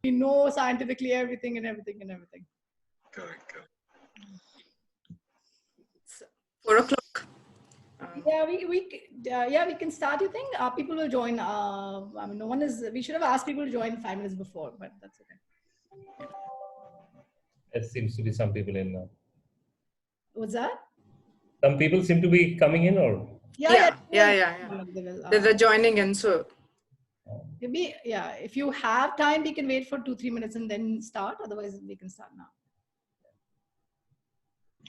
we know scientifically everything and everything and everything. Correct. 4 o'clock. Yeah, we can start. You think people will join? I mean, no one is. We should have asked people to join 5 minutes before, but that's okay. There seems to be some people in now. What's that? Some people seem to be coming in, or Yeah. They They're joining in, so maybe if you have time, we can wait for 2-3 minutes and then start. Otherwise, we can start now.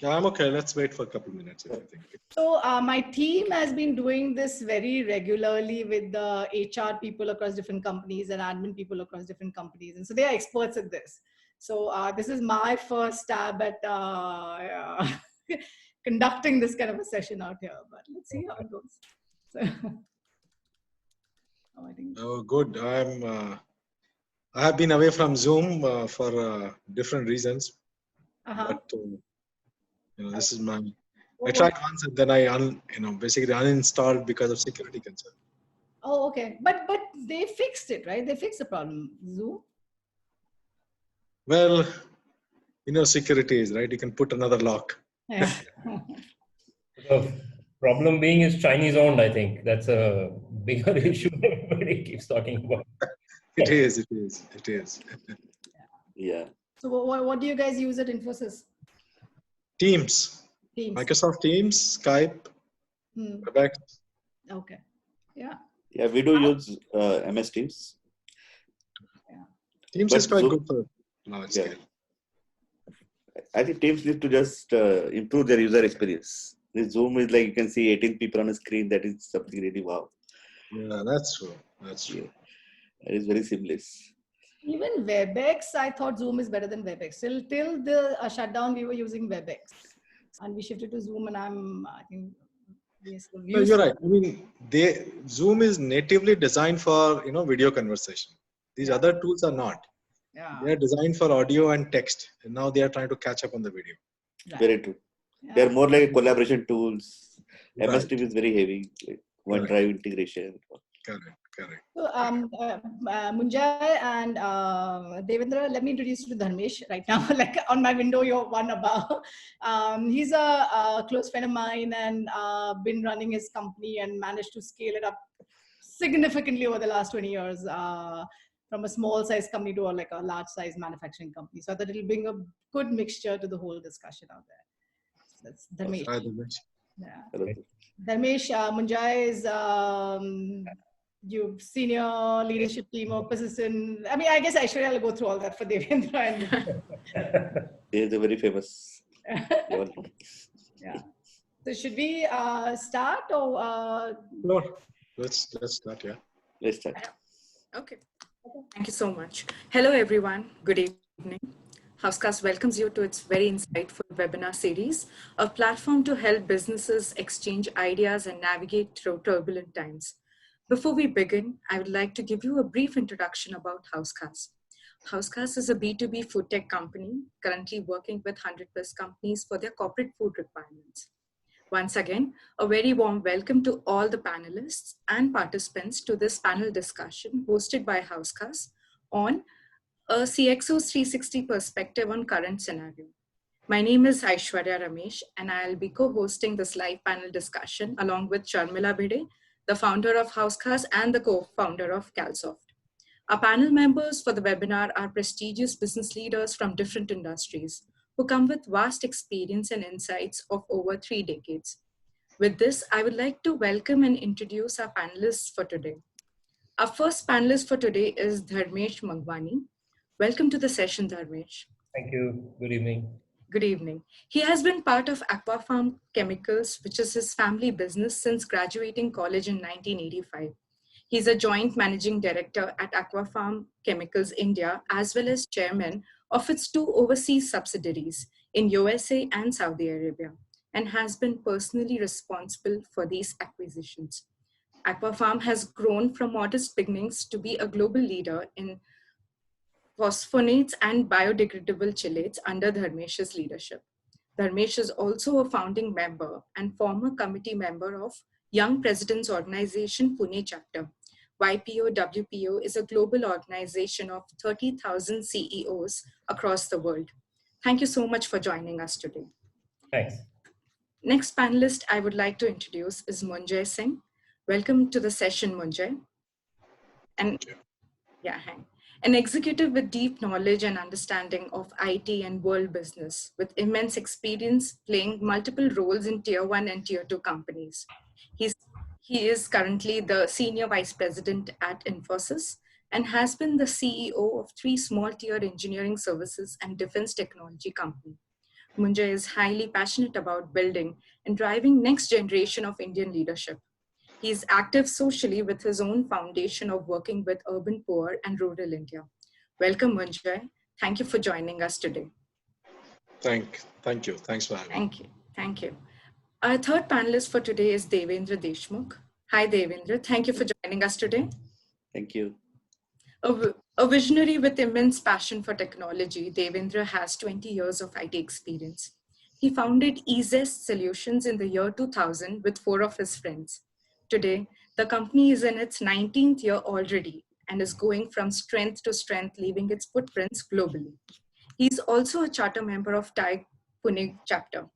Yeah, I'm okay. Let's wait for a couple minutes if you think. So my team has been doing this very regularly with the HR people across different companies and admin people across different companies. And so they are experts at this. So this is my first stab at conducting this kind of a session out here, but let's see how it goes. So, I think. Oh, good. I have been away from Zoom for different reasons, but this is my. I tried once and then I basically uninstalled because of security concern. Oh, okay. But they fixed it, right? They fixed the problem. Zoom. Well, security is right. You can put another lock. Yeah. the problem being is Chinese owned. I think that's a bigger issue everybody keeps talking about. It is. Yeah. So what do you guys use at Infosys? Teams. Microsoft Teams, Skype, Webex. Okay. Yeah. Yeah, we do use MS Teams. Yeah. Teams is quite good for large scale. I think Teams need to just improve their user experience. This Zoom is like you can see 18 people on a screen. That is something really wow. Yeah, that's true. Yeah. It is very seamless. Even WebEx, I thought Zoom is better than WebEx. Till the shutdown, we were using WebEx. And we shifted to Zoom, and I think no, you're right. I mean, Zoom is natively designed for video conversation. These other tools are not. Yeah. They are designed for audio and text, and now they are trying to catch up on the video. Right. Very true. Yeah. They are more like collaboration tools. Right. MS Team is very heavy, like OneDrive integration. Correct. So, Munjay and Devendra, let me introduce you to Dharmesh right now. Like on my window, you're one above. He's a close friend of mine and been running his company and managed to scale it up significantly over the last 20 years from a small size company to like a large size manufacturing company. So that it'll bring a good mixture to the whole discussion out there. So that's Dharmesh. Hi, Dharmesh. Yeah. Dharmesh, Munjay is you senior leadership team or persistent. I mean, I guess Aishwarya will go through all that for Devendra. He is a very famous. Yeah. So should we start or? No, let's start. Yeah. Let's start. Okay. Thank you so much. Hello, everyone. Good evening. HausKhaas welcomes you to its very insightful webinar series, a platform to help businesses exchange ideas and navigate through turbulent times. Before we begin, I would like to give you a brief introduction about HausKhaas. HausKhaas is a B2B food tech company currently working with 100+ companies for their corporate food requirements. Once again, a very warm welcome to all the panelists and participants to this panel discussion hosted by HausKhaas on a CXO 360 perspective on current scenario. My name is Aishwarya Ramesh, and I'll be co-hosting this live panel discussion along with Sharmila Bhide, the founder of HausKhaas and the co-founder of CalSoft. Our panel members for the webinar are prestigious business leaders from different industries who come with vast experience and insights of over 3 decades. With this, I would like to welcome and introduce our panelists for today. Our first panelist for today is Dharmesh Mangwani. Welcome to the session, Dharmesh. Thank you. Good evening. Good evening. He has been part of Aquafarm Chemicals, which is his family business since graduating college in 1985. He's a joint managing director at Aquafarm Chemicals India, as well as chairman of its 2 overseas subsidiaries in USA and Saudi Arabia, and has been personally responsible for these acquisitions. Aquafarm has grown from modest beginnings to be a global leader in phosphonates and biodegradable chelates under Dharmesh's leadership. Dharmesh is also a founding member and former committee member of Young Presidents Organization Pune chapter, YPO WPO is a global organization of 30,000 CEOs across the world. Thank you so much for joining us today. Thanks. Next panelist I would like to introduce is Munjay Singh. Welcome to the session, Munjay. And yeah, hi. An executive with deep knowledge and understanding of IT and world business, with immense experience playing multiple roles in Tier 1 and Tier 2 companies. He is currently the Senior Vice President at Infosys and has been the CEO of 3 small tier engineering services and defense technology companies. Munjay is highly passionate about building and driving next generation of Indian leadership. He is active socially with his own foundation of working with urban poor and rural India. Welcome, Munjay. Thank you for joining us today. Thank you. Thanks for having me. Thank you. Our third panelist for today is Devendra Deshmukh. Hi, Devendra. Thank you for joining us today. Thank you. A visionary with immense passion for technology, Devendra has 20 years of IT experience. He founded EaseS Solutions in the year 2000 with 4 of his friends. Today, the company is in its 19th year already and is going from strength to strength, leaving its footprints globally. He's also a charter member of TiE Pune chapter.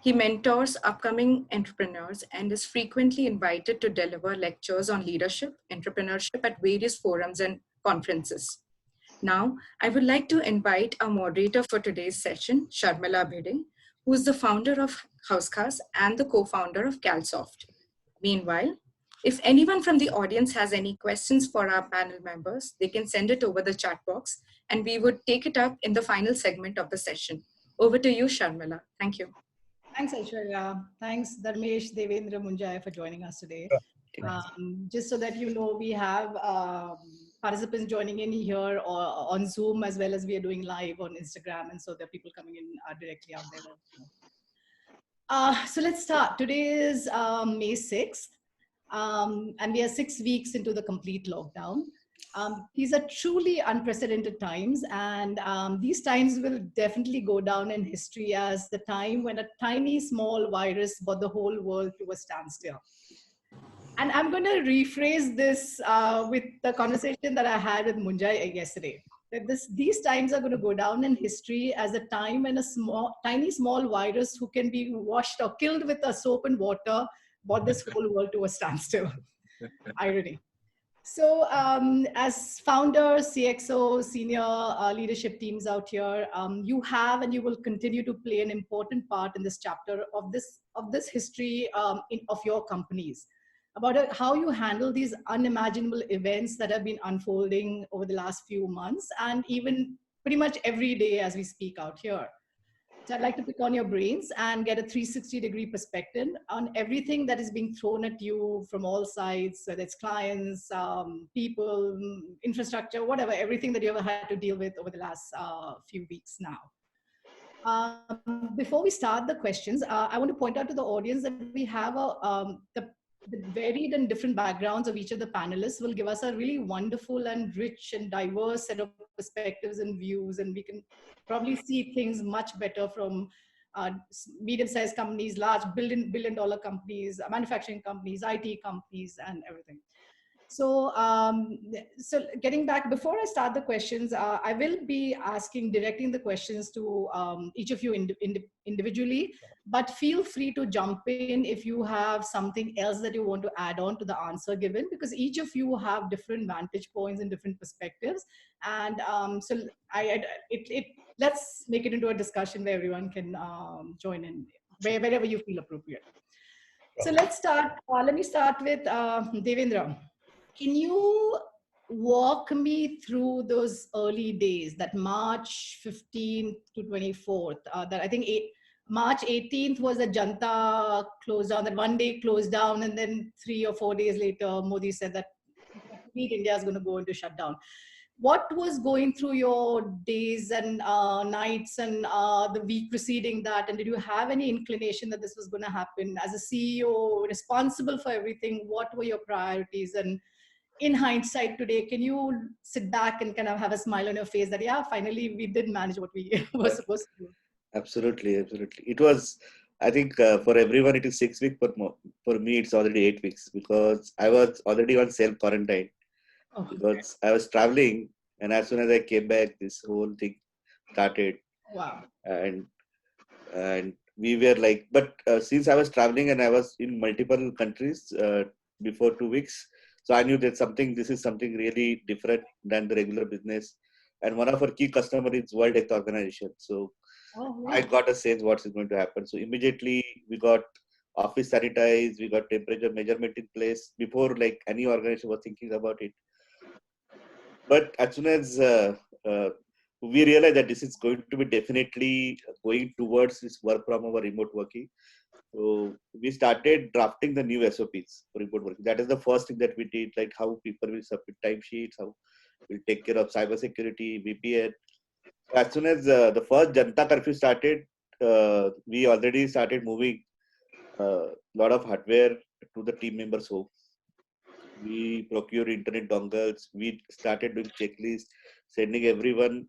He mentors upcoming entrepreneurs and is frequently invited to deliver lectures on leadership, entrepreneurship at various forums and conferences. Now, I would like to invite our moderator for today's session, Sharmila Bhede, who is the founder of HausKhaas and the co-founder of CalSoft. Meanwhile, if anyone from the audience has any questions for our panel members, they can send it over the chat box and we would take it up in the final segment of the session. Over to you, Sharmila. Thank you. Thanks, Aishwarya. Thanks, Dharmesh, Devendra, Munjay for joining us today. Just so that you know, we have participants joining in here or on Zoom, as well as we are doing live on Instagram. And so there are people coming in directly out there. So let's start. Today is May 6th, and we are 6 weeks into the complete lockdown. These are truly unprecedented times, and these times will definitely go down in history as the time when a tiny small virus brought the whole world to a standstill. And I'm going to rephrase this with the conversation that I had with Munjay yesterday. That these times are going to go down in history as a time when a tiny small virus who can be washed or killed with a soap and water brought this whole world to a standstill. Irony. So as founders, CXO, senior leadership teams out here, you have and you will continue to play an important part in this chapter of this history of your companies, about how you handle these unimaginable events that have been unfolding over the last few months and even pretty much every day as we speak out here. So I'd like to pick on your brains and get a 360-degree perspective on everything that is being thrown at you from all sides, whether it's clients, people, infrastructure, whatever, everything that you ever had to deal with over the last few weeks now. Before we start the questions, I want to point out to the audience that we have the varied and different backgrounds of each of the panelists will give us a really wonderful and rich and diverse set of perspectives and views, and we can probably see things much better from medium-sized companies, large billion-dollar companies, manufacturing companies, IT companies, and everything. So, so getting back, before I start the questions, I will be directing the questions to each of you individually, but feel free to jump in if you have something else that you want to add on to the answer given, because each of you have different vantage points and different perspectives. And so let's make it into a discussion where everyone can join in wherever you feel appropriate. So let's start. Let me start with Devendra. Can you walk me through those early days, that March 15th to 24th, that I think March 18th was a Janta closed down, that one day closed down, and then 3 or 4 days later, Modi said that India is going to go into shutdown. What was going through your days and nights and the week preceding that? And did you have any inclination that this was going to happen? As a CEO responsible for everything, what were your priorities? And in hindsight today, can you sit back and kind of have a smile on your face that, yeah, finally we did manage what we were supposed to do? Absolutely, absolutely. It was I think for everyone it is 6 weeks, but for me it's already 8 weeks because I was already on self quarantine because I was traveling, and as soon as I came back, this whole thing started. Wow. And we were like, but since I was traveling and I was in multiple countries before 2 weeks, so I knew that this is something really different than the regular business. And one of our key customers is World Health Organization. So I got a sense what's going to happen. So immediately we got office sanitized, we got temperature measurement in place before like any organization was thinking about it. But as soon as we realized that this is going to be definitely going towards this work from our remote working, so we started drafting the new SOPs for remote working. That is the first thing that we did, like how people will submit timesheets, how we'll take care of cybersecurity, VPN. So as soon as the first Janta curfew started, we already started moving a lot of hardware to the team members' home. We procure internet dongles. We started doing checklists, sending everyone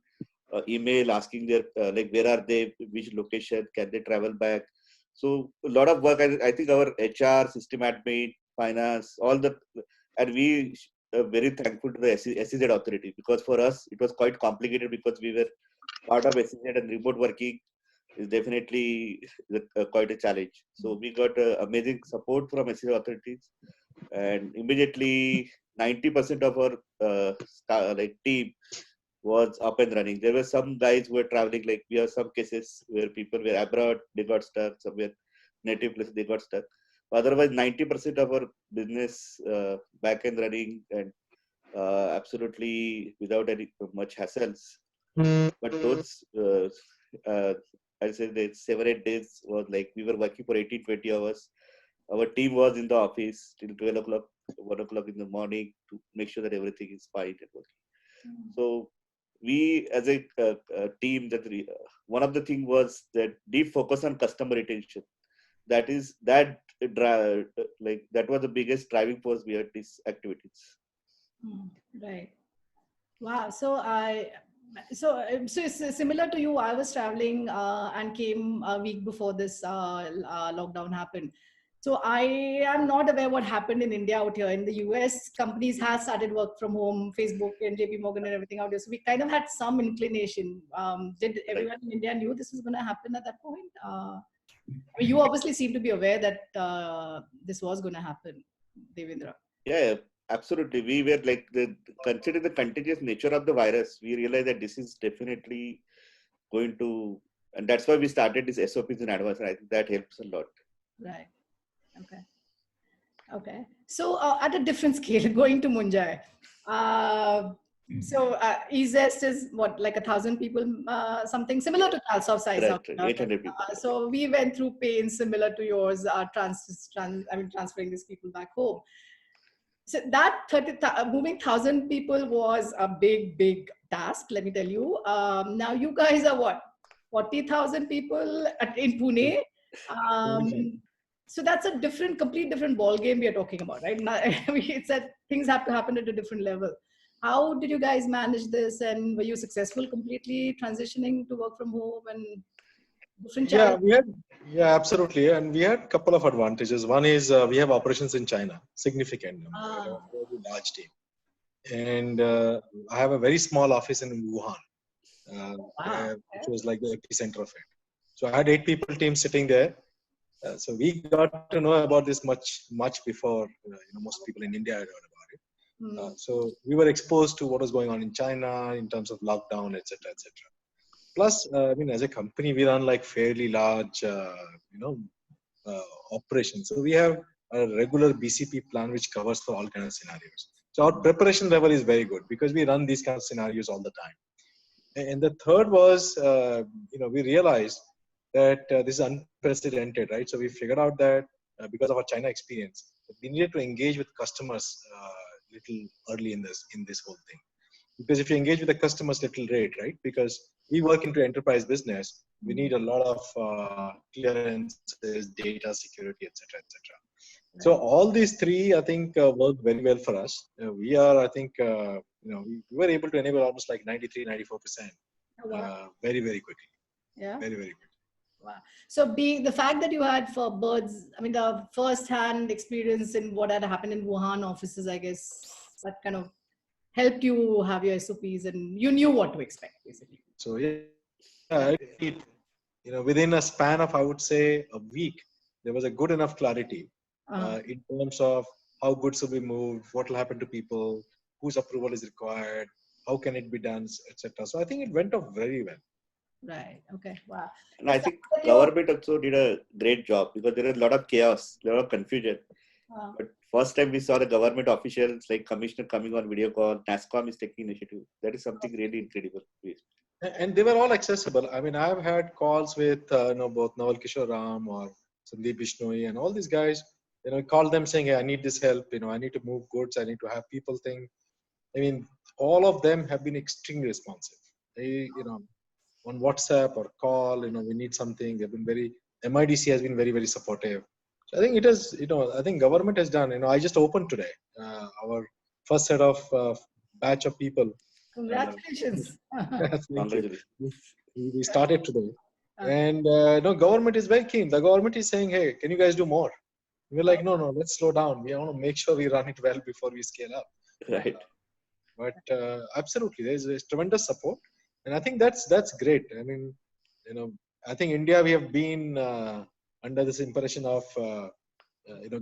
email asking their like where are they, which location, can they travel back. So a lot of work. I think our HR, system admin, finance, all the, and we are very thankful to the SEZ authority because for us it was quite complicated because we were part of SEZ and remote working is definitely quite a challenge. So we got amazing support from SEZ authorities, and immediately 90% of our like team was up and running. There were some guys who were traveling, like we have some cases where people were abroad, they got stuck, somewhere native place, they got stuck. Otherwise, 90% of our business back and running and absolutely without any much hassles. But those, I'd say that 7-8 days was like we were working for 18-20 hours. Our team was in the office till 12 o'clock, 1 o'clock in the morning to make sure that everything is fine and working. So we as a team, that one of the thing was that deep focus on customer retention. That is that like that was the biggest driving force behind these activities. Right. Wow. So it's similar to you. I was traveling and came a week before this lockdown happened. So I am not aware what happened in India out here. In the US, companies have started work from home, Facebook and JP Morgan and everything out there. So we kind of had some inclination. Did everyone in India knew this was going to happen at that point? You obviously seem to be aware that this was going to happen, Devendra. Yeah, absolutely. We were like considering the contagious nature of the virus, we realized that this is definitely going to, and that's why we started this SOPs in advance. And I think that helps a lot. Right. Okay. Okay. So at a different scale, going to Munjai. So East is what, like 1,000 people, something similar to Talsoft size. Right, 800 people. So we went through pain similar to yours, transferring these people back home. So that moving 1,000 people was a big task, let me tell you. Now you guys are what, 40,000 people in Pune. So that's a complete different ball game we are talking about, right? It's that things have to happen at a different level. How did you guys manage this, and were you successful completely transitioning to work from home and different challenges? Yeah, absolutely. And we had a couple of advantages. One is we have operations in China, significant number, a very large team. And I have a very small office in Wuhan, which was like the epicenter of it. So I had 8 people team sitting there. So we got to know about this much before most people in India had heard about it. So we were exposed to what was going on in China in terms of lockdown, etc., etc. Plus, I mean, as a company, we run like fairly large, operations. So we have a regular BCP plan which covers for all kinds of scenarios. So our preparation level is very good because we run these kind of scenarios all the time. And the third was, we realized that this is unprecedented, right? So we figured out that because of our China experience, we needed to engage with customers little early in this whole thing. Because if you engage with the customers little late, right? Because we work into enterprise business, we need a lot of clearances, data security, etc., etc. So all these three, I think, work very well for us. We are, I think, we were able to enable almost like 93, 94%, very, very quickly. Yeah. Very, very quickly. Wow. So the fact that you had for birds, I mean, the first-hand experience in what had happened in Wuhan offices, I guess that kind of helped you have your SOPs and you knew what to expect, basically. So within a span of, I would say, a week, there was a good enough clarity in terms of how goods will be moved, what will happen to people, whose approval is required, how can it be done, etc. So I think it went off very well. Right. Okay. Wow. And I think government also did a great job because there is a lot of chaos, a lot of confusion. But first time we saw the government officials like commissioner coming on video call, NASSCOM is taking initiative. That is something really incredible. And they were all accessible. I mean, I've had calls with both Naval Kishore Ram or Sandeep Bishnoi and all these guys. Call them saying, "Hey, I need this help. I need to move goods. I need to have people think." I mean, all of them have been extremely responsive. They, on WhatsApp or call, we need something. They've been MIDC has been very, very supportive. So I think it is, I think government has done, I just opened today, our first set of batch of people. Congratulations. Congratulations. We started today. And government is very keen. The government is saying, "Hey, can you guys do more?" We're like, no, let's slow down. We want to make sure we run it well before we scale up. Right. But absolutely, there's tremendous support. And I think that's great. I mean, I think India, we have been under this impression of,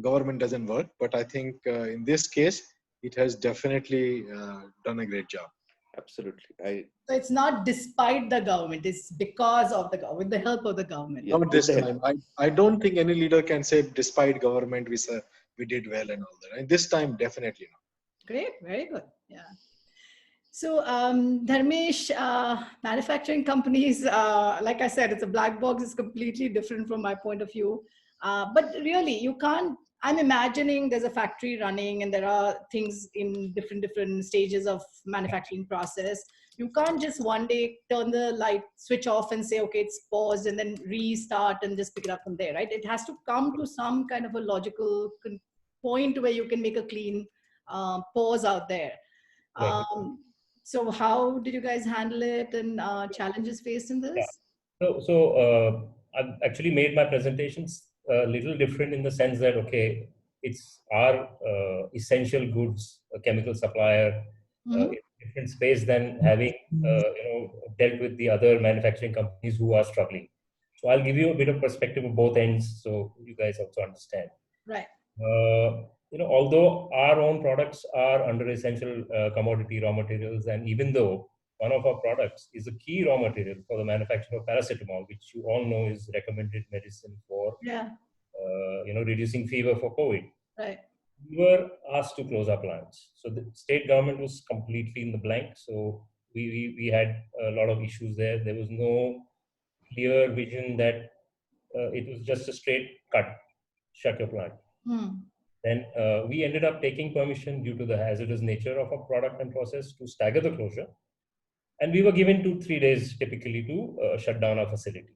government doesn't work. But I think in this case, it has definitely done a great job. Absolutely. So it's not despite the government, it's because of the government, with the help of the government. Not this time. I don't think any leader can say despite government, we did well and all that. And this time, definitely not. Great, very good. Yeah. So Dharmesh, manufacturing companies, like I said, it's a black box. It's completely different from my point of view. But really, you can't. I'm imagining there's a factory running and there are things in different stages of manufacturing process. You can't just one day turn the light switch off and say, okay, it's paused, and then restart and just pick it up from there, right? It has to come to some kind of a logical point where you can make a clean pause out there. So how did you guys handle it, and challenges faced in this? Yeah. So I've actually made my presentations a little different in the sense that, okay, it's our essential goods, a chemical supplier, in a different space than having dealt with the other manufacturing companies who are struggling. So I'll give you a bit of perspective of both ends so you guys also understand. Right. Although our own products are under essential commodity raw materials, and even though one of our products is a key raw material for the manufacture of paracetamol, which you all know is recommended medicine for reducing fever for COVID. Right. We were asked to close our plants. So the state government was completely in the blank. So we had a lot of issues there. There was no clear vision that it was just a straight cut, shut your plant. Then we ended up taking permission due to the hazardous nature of our product and process to stagger the closure. And we were given 2-3 days typically to shut down our facility.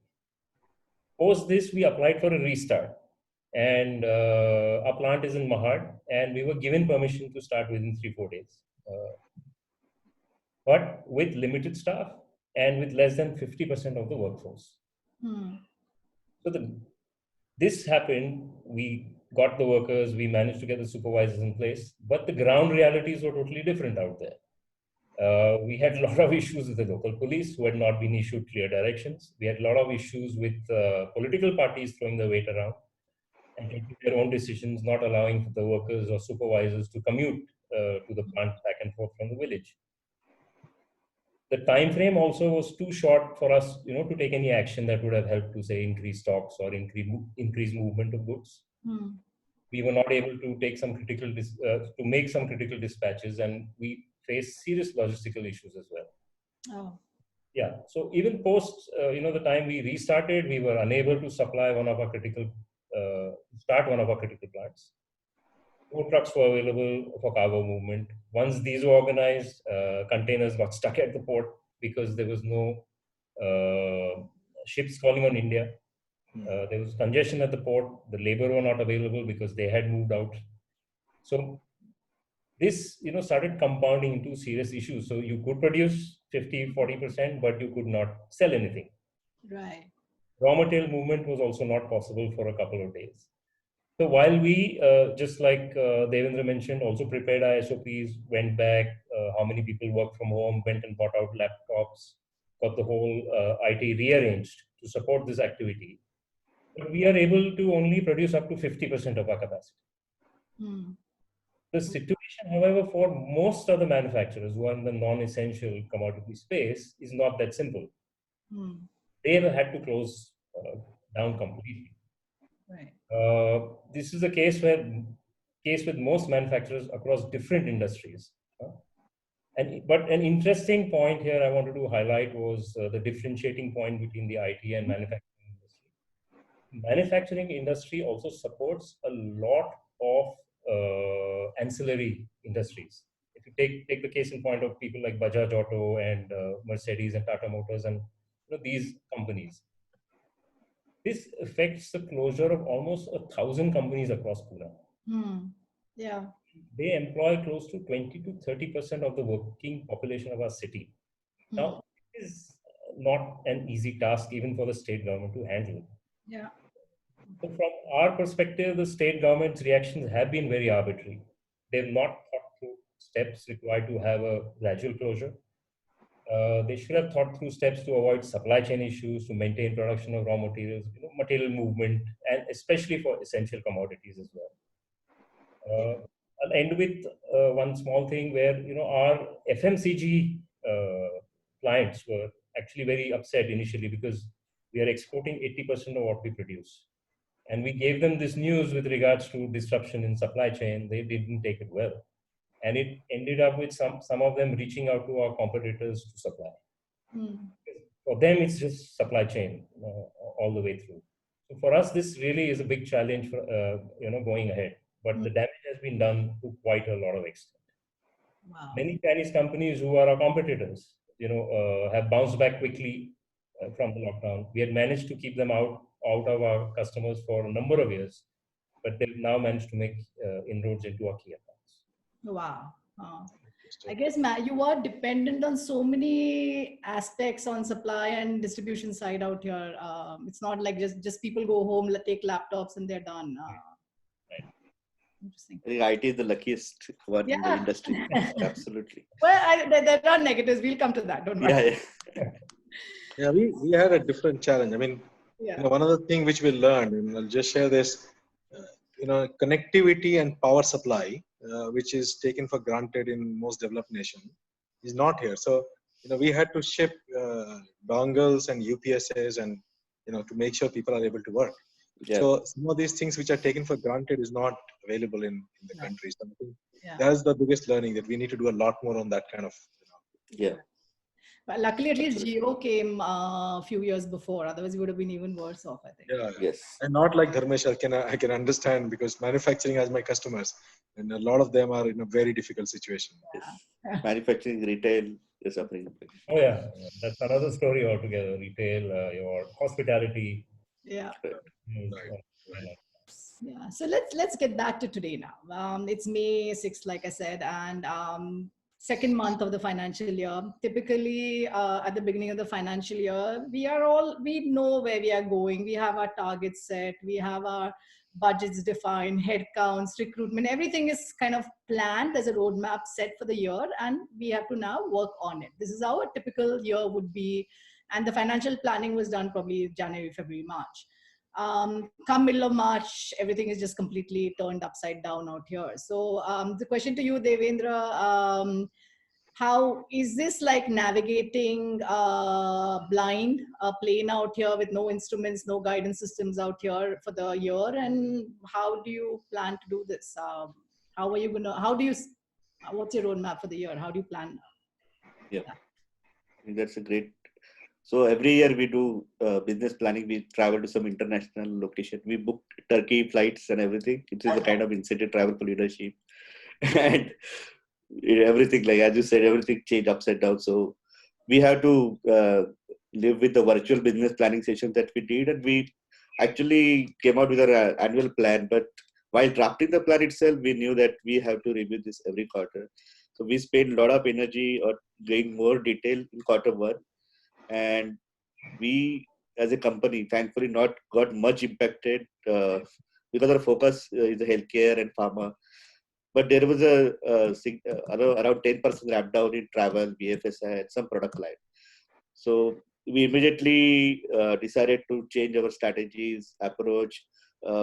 Post this, we applied for a restart. And our plant is in Mahad, and we were given permission to start within 3-4 days. But with limited staff and with less than 50% of the workforce. So this happened, we got the workers, we managed to get the supervisors in place, but the ground realities were totally different out there. We had a lot of issues with the local police who had not been issued clear directions. We had a lot of issues with political parties throwing the weight around and taking their own decisions, not allowing the workers or supervisors to commute to the plant back and forth from the village. The time frame also was too short for us, to take any action that would have helped to, say, increase stocks or increase movement of goods. We were not able to take some make some critical dispatches, and we faced serious logistical issues as well. Oh. Yeah. So even post, the time we restarted, we were unable to start one of our critical plants. No trucks were available for cargo movement. Once these were organized, containers got stuck at the port because there was no ships calling on India. There was congestion at the port. The labor were not available because they had moved out. So this, started compounding into serious issues. So you could produce 50-40%, but you could not sell anything. Right. Raw material movement was also not possible for a couple of days. So while we, just like Devendra mentioned, also prepared our SOPs, went back, how many people work from home, went and bought out laptops, got the whole IT rearranged to support this activity. But we are able to only produce up to 50% of our capacity. The situation, however, for most of the manufacturers who are in the non-essential commodity space is not that simple. They have had to close down completely. Right. This is the case with most manufacturers across different industries. But an interesting point here I wanted to highlight was the differentiating point between the IT and manufacturing industry. Manufacturing industry also supports a lot of ancillary industries. If you take the case in point of people like Bajaj Auto and Mercedes and Tata Motors and these companies, this affects the closure of almost 1,000 companies across Pune. Yeah. They employ close to 20 to 30% of the working population of our city. Now, it is not an easy task even for the state government to handle. Yeah. So from our perspective, the state government's reactions have been very arbitrary. They've not thought through steps required to have a gradual closure. They should have thought through steps to avoid supply chain issues, to maintain production of raw materials, material movement, and especially for essential commodities as well. I'll end with one small thing where our FMCG clients were actually very upset initially because we are exporting 80% of what we produce. And we gave them this news with regards to disruption in supply chain. They didn't take it well. And it ended up with some of them reaching out to our competitors to supply. For them, it's just supply chain all the way through. So for us, this really is a big challenge for going ahead. But the damage has been done to quite a lot of extent. Wow. Many Chinese companies who are our competitors, have bounced back quickly from the lockdown. We had managed to keep them out of our customers for a number of years, but they've now managed to make inroads into our key accounts. Wow. I guess, Matt, you are dependent on so many aspects on supply and distribution side out here. It's not like just people go home, take laptops, and they're done. Right. Interesting. I think IT is the luckiest one in the industry. Absolutely. Well, there are negatives. We'll come to that. Don't worry. Yeah, we had a different challenge. I mean, one of the things which we learned, and I'll just share this, connectivity and power supply, which is taken for granted in most developed nations, is not here. So, we had to ship dongles and UPSs and, to make sure people are able to work. Yeah. So some of these things which are taken for granted is not available in the country. So I think that's the biggest learning, that we need to do a lot more on that kind of. But luckily, at least Geo came a few years before. Otherwise, we would have been even worse off, I think. Yeah. Yes. And not like Dharmesh, I can understand, because manufacturing has my customers, and a lot of them are in a very difficult situation. Yes. Manufacturing, retail is suffering. Oh yeah, that's another story altogether. Retail, your hospitality. Yeah. Right. Yeah. So let's get back to today now. It's May 6th, like I said, and second month of the financial year. Typically, at the beginning of the financial year, we know where we are going. We have our targets set. We have our budgets defined, headcounts, recruitment. Everything is kind of planned. There's a roadmap set for the year, and we have to now work on it. This is how a typical year would be. And the financial planning was done probably January, February, March. Come middle of March, everything is just completely turned upside down out here. So the question to you, Devendra, how is this like navigating blind plane out here with no instruments, no guidance systems out here for the year? And how do you plan to do this? What's your roadmap for the year? How do you plan? Yeah, I think that's a great. So every year we do business planning. We travel to some international location. We book Turkey flights and everything. It is a kind of incentive travel for leadership, and everything, like as you said, everything changed upside down. So we have to live with the virtual business planning sessions that we did, and we actually came out with our annual plan. But while drafting the plan itself, we knew that we have to review this every quarter. So we spent a lot of energy on going more detail in quarter one. And we as a company, thankfully not got much impacted because our focus is healthcare and pharma. But there was around 10% ramp down in travel, BFSI, and some product line. So we immediately decided to change our strategies, approach.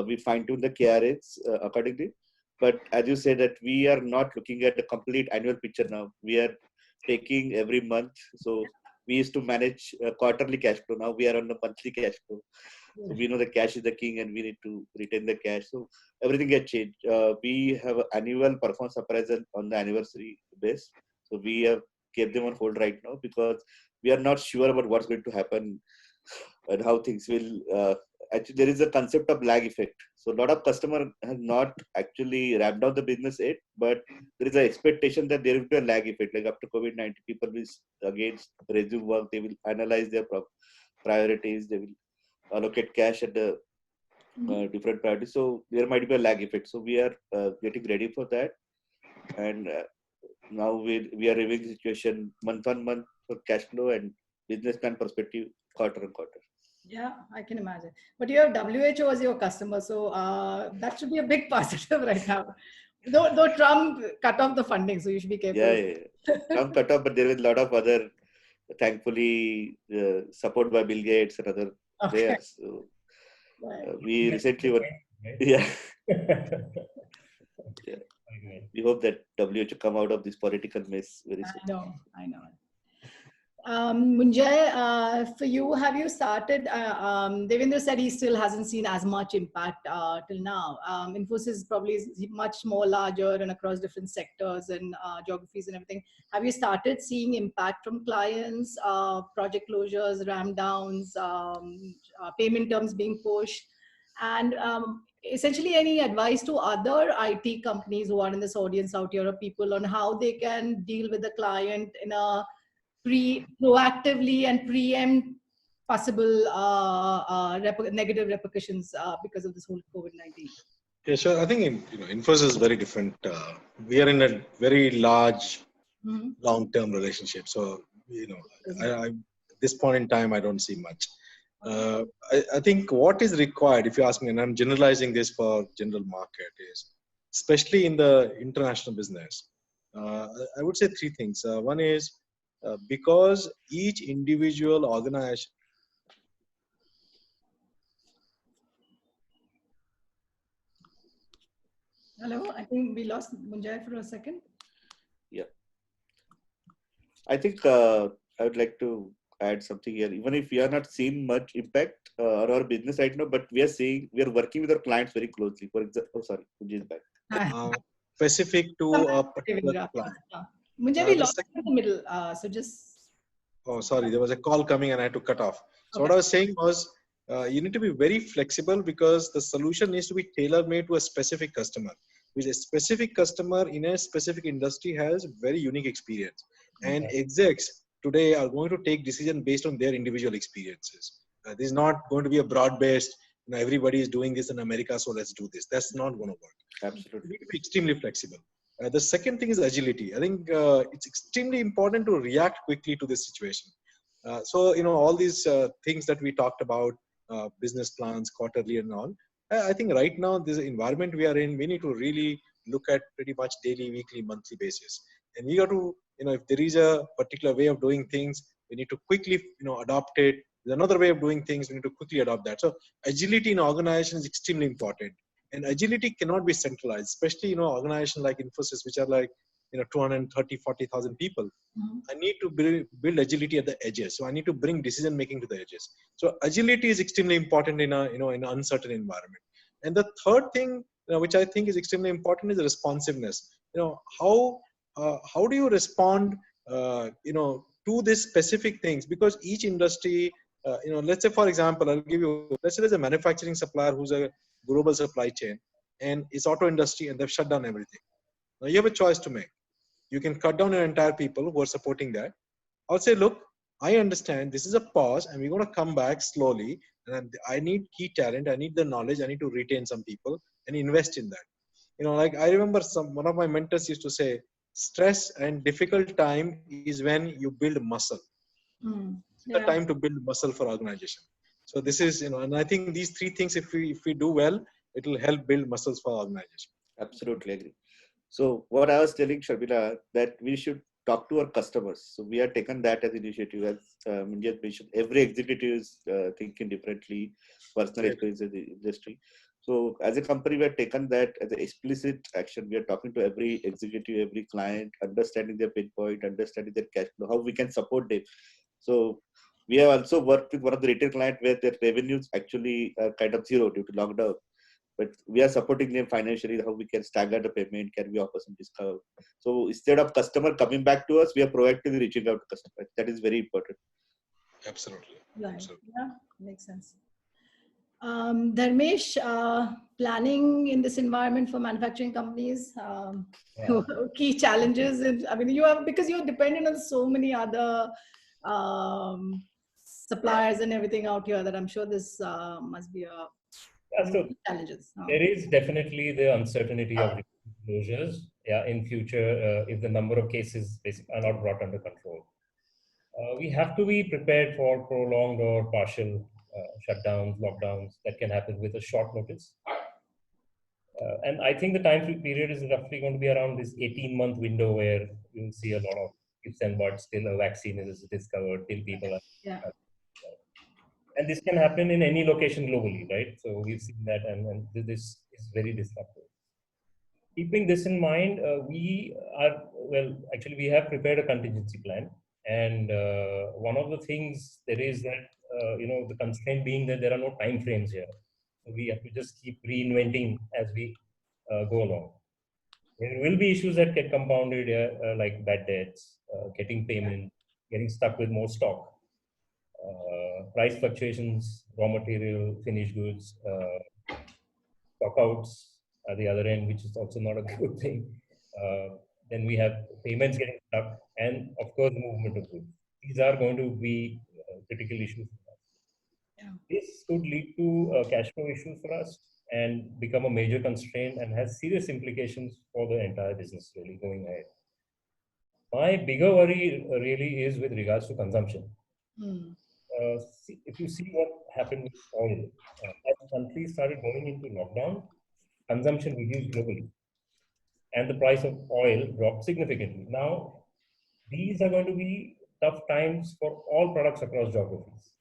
We fine-tune the KRAs accordingly. But as you said, that we are not looking at the complete annual picture now. We are taking every month. So we used to manage quarterly cash flow. Now we are on the monthly cash flow. So we know the cash is the king and we need to retain the cash. So everything gets changed. We have an annual performance appraisal on the anniversary base. So we have kept them on hold right now because we are not sure about what's going to happen and how things will. Actually, there is a concept of lag effect. So a lot of customer have not actually ramped down the business yet, but there is an expectation that there will be a lag effect. Like after COVID-19, people will again resume work. They will analyze their priorities. They will allocate cash at the different priorities. So there might be a lag effect. So we are getting ready for that. And now we are reviewing the situation month on month for cash flow and business plan perspective quarter on quarter. Yeah, I can imagine. But your WHO was your customer, so that should be a big positive right now. Though Trump cut off the funding, so you should be careful. Yeah. Trump cut off, but there is a lot of other, thankfully, support by Bill Gates and other players. So, we recently were, yeah. Yeah. We hope that WHO come out of this political mess very soon. I know. Munjay, for you, have you started? Devendra said he still hasn't seen as much impact till now. Infosys probably is much more larger and across different sectors and geographies and everything. Have you started seeing impact from clients, project closures, ramp downs, payment terms being pushed? And essentially, any advice to other IT companies who are in this audience out here, or people on how they can deal with the client in a proactively and preempt possible negative repercussions because of this whole COVID-19? Yeah, sure. I think Infosys is very different. We are in a very large, long-term relationship. So at this point in time, I don't see much. I think what is required, if you ask me, and I'm generalizing this for general market, is especially in the international business. I would say three things. One is because each individual organization. Hello, I think we lost Munjay for a second. Yeah. I think I would like to add something here. Even if we are not seeing much impact on our business right now, but we are working with our clients very closely. For example, Munjay is back. Specific to a particular client. Munjay, we lost in the middle, so just. Oh, sorry, there was a call coming and I had to cut off. So what I was saying was, you need to be very flexible because the solution needs to be tailor-made to a specific customer. Because a specific customer in a specific industry has very unique experience. And execs today are going to take decision based on their individual experiences. This is not going to be a broad-based, everybody is doing this in America, so let's do this. That's not going to work. Absolutely. You need to be extremely flexible. The second thing is agility. I think it's extremely important to react quickly to this situation. So, all these things that we talked about, business plans, quarterly and all, I think right now, this environment we are in, we need to really look at pretty much daily, weekly, monthly basis. And we got to, if there is a particular way of doing things, we need to quickly, adopt it. There's another way of doing things, we need to quickly adopt that. So agility in organization is extremely important. And agility cannot be centralized, especially, organizations like Infosys, which are like, 230, 40,000 people. I need to build agility at the edges. So I need to bring decision making to the edges. So agility is extremely important in in an uncertain environment. And the third thing, which I think is extremely important, is responsiveness. How do you respond, to these specific things? Because each industry, let's say, for example, let's say there's a manufacturing supplier who's a global supply chain and it's auto industry and they've shut down everything. Now you have a choice to make. You can cut down your entire people who are supporting that. I'll say, look, I understand this is a pause and we're going to come back slowly. And I need key talent. I need the knowledge. I need to retain some people and invest in that. Like I remember one of my mentors used to say, stress and difficult time is when you build muscle. The time to build muscle for organization. So this is, and I think these three things, if we do well, it will help build muscles for our organization. Absolutely agree. So what I was telling Sharmila, that we should talk to our customers. So we have taken that as initiative. As Munjat mentioned, every executive is thinking differently, personal experience in the industry. So as a company, we have taken that as an explicit action. We are talking to every executive, every client, understanding their pain point, understanding their cash flow, how we can support them. So we have also worked with one of the retail clients where their revenues actually kind of zero due to lockdown. But we are supporting them financially, how we can stagger the payment, can we offer some discount. So instead of customer coming back to us, we are proactively reaching out to customers. That is very important. Absolutely. Right. Absolutely. Yeah, makes sense. Dharmesh, planning in this environment for manufacturing companies, key challenges. I mean, because you're dependent on so many other suppliers and everything out here that I'm sure this must be So challenges. there is definitely the uncertainty of closures. Yeah, in future, if the number of cases basically are not brought under control, we have to be prepared for prolonged or partial shutdowns, lockdowns that can happen with a short notice. And I think the time period is roughly going to be around this 18-month window where you'll see a lot of ifs and buts till a vaccine is discovered, till people are. And this can happen in any location globally, right? So we've seen that, and this is very disruptive. Keeping this in mind, we have prepared a contingency plan. And one of the things there is that, the constraint being that there are no time frames here. So we have to just keep reinventing as we go along. There will be issues that get compounded, like bad debts, getting payment, getting stuck with more stock, price fluctuations, raw material, finished goods, stockouts at the other end, which is also not a good thing. Then we have payments getting stuck, and of course, movement of goods. These are going to be critical issues for us. Yeah. This could lead to cash flow issues for us and become a major constraint and has serious implications for the entire business really going ahead. My bigger worry really is with regards to consumption. If you see what happened with oil, as countries started going into lockdown, consumption reduced globally, and the price of oil dropped significantly. Now, these are going to be tough times for all products across geographies.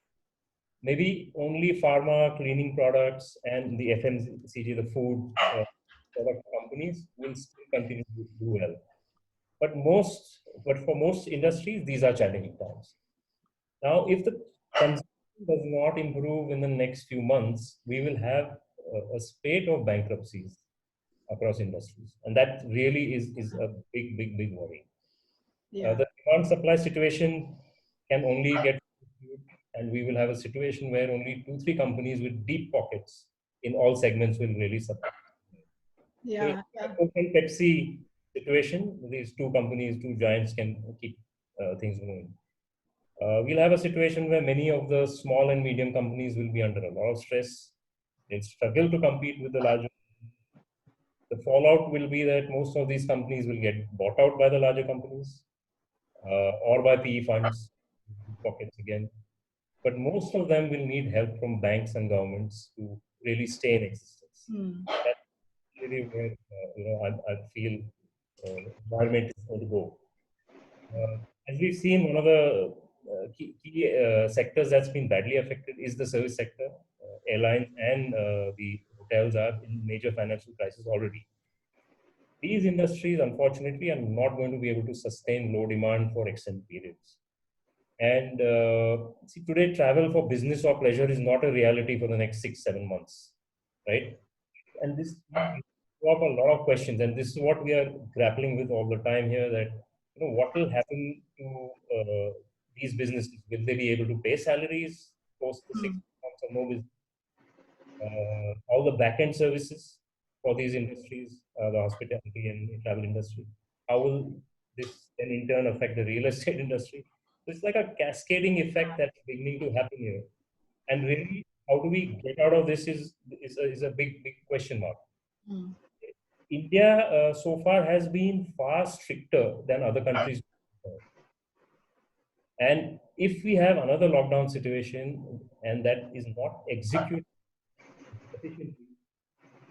Maybe only pharma, cleaning products, and the FMCG, the food product companies, will still continue to do well. But for most industries, these are challenging times. Now, if the consumption does not improve in the next few months, we will have a spate of bankruptcies across industries. And that really is a big worry. Yeah. The demand supply situation can only get, and we will have a situation where only 2-3 companies with deep pockets in all segments will really supply. Yeah. Coke and Pepsi situation, these two companies, two giants can keep things going. We'll have a situation where many of the small and medium companies will be under a lot of stress. They'll struggle to compete with the larger. The fallout will be that most of these companies will get bought out by the larger companies or by PE funds, pockets again. But most of them will need help from banks and governments to really stay in existence. That's really where I feel the environment is going to go. As we've seen, one of the key sectors that's been badly affected is the service sector. Airlines and the hotels are in major financial crisis already. These industries, unfortunately, are not going to be able to sustain low demand for extended periods. And see, today, travel for business or pleasure is not a reality for the next 6-7 months, right? And this brings up a lot of questions, and this is what we are grappling with all the time here. That what will happen to these businesses? Will they be able to pay salaries post the 6 months of no business? All the back-end services for these industries, the hospitality and travel industry, how will this then in turn affect the real estate industry? So it's like a cascading effect that's beginning to happen here. And really, how do we get out of this is a big question mark. India so far has been far stricter than other countries. And if we have another lockdown situation and that is not executed efficiently,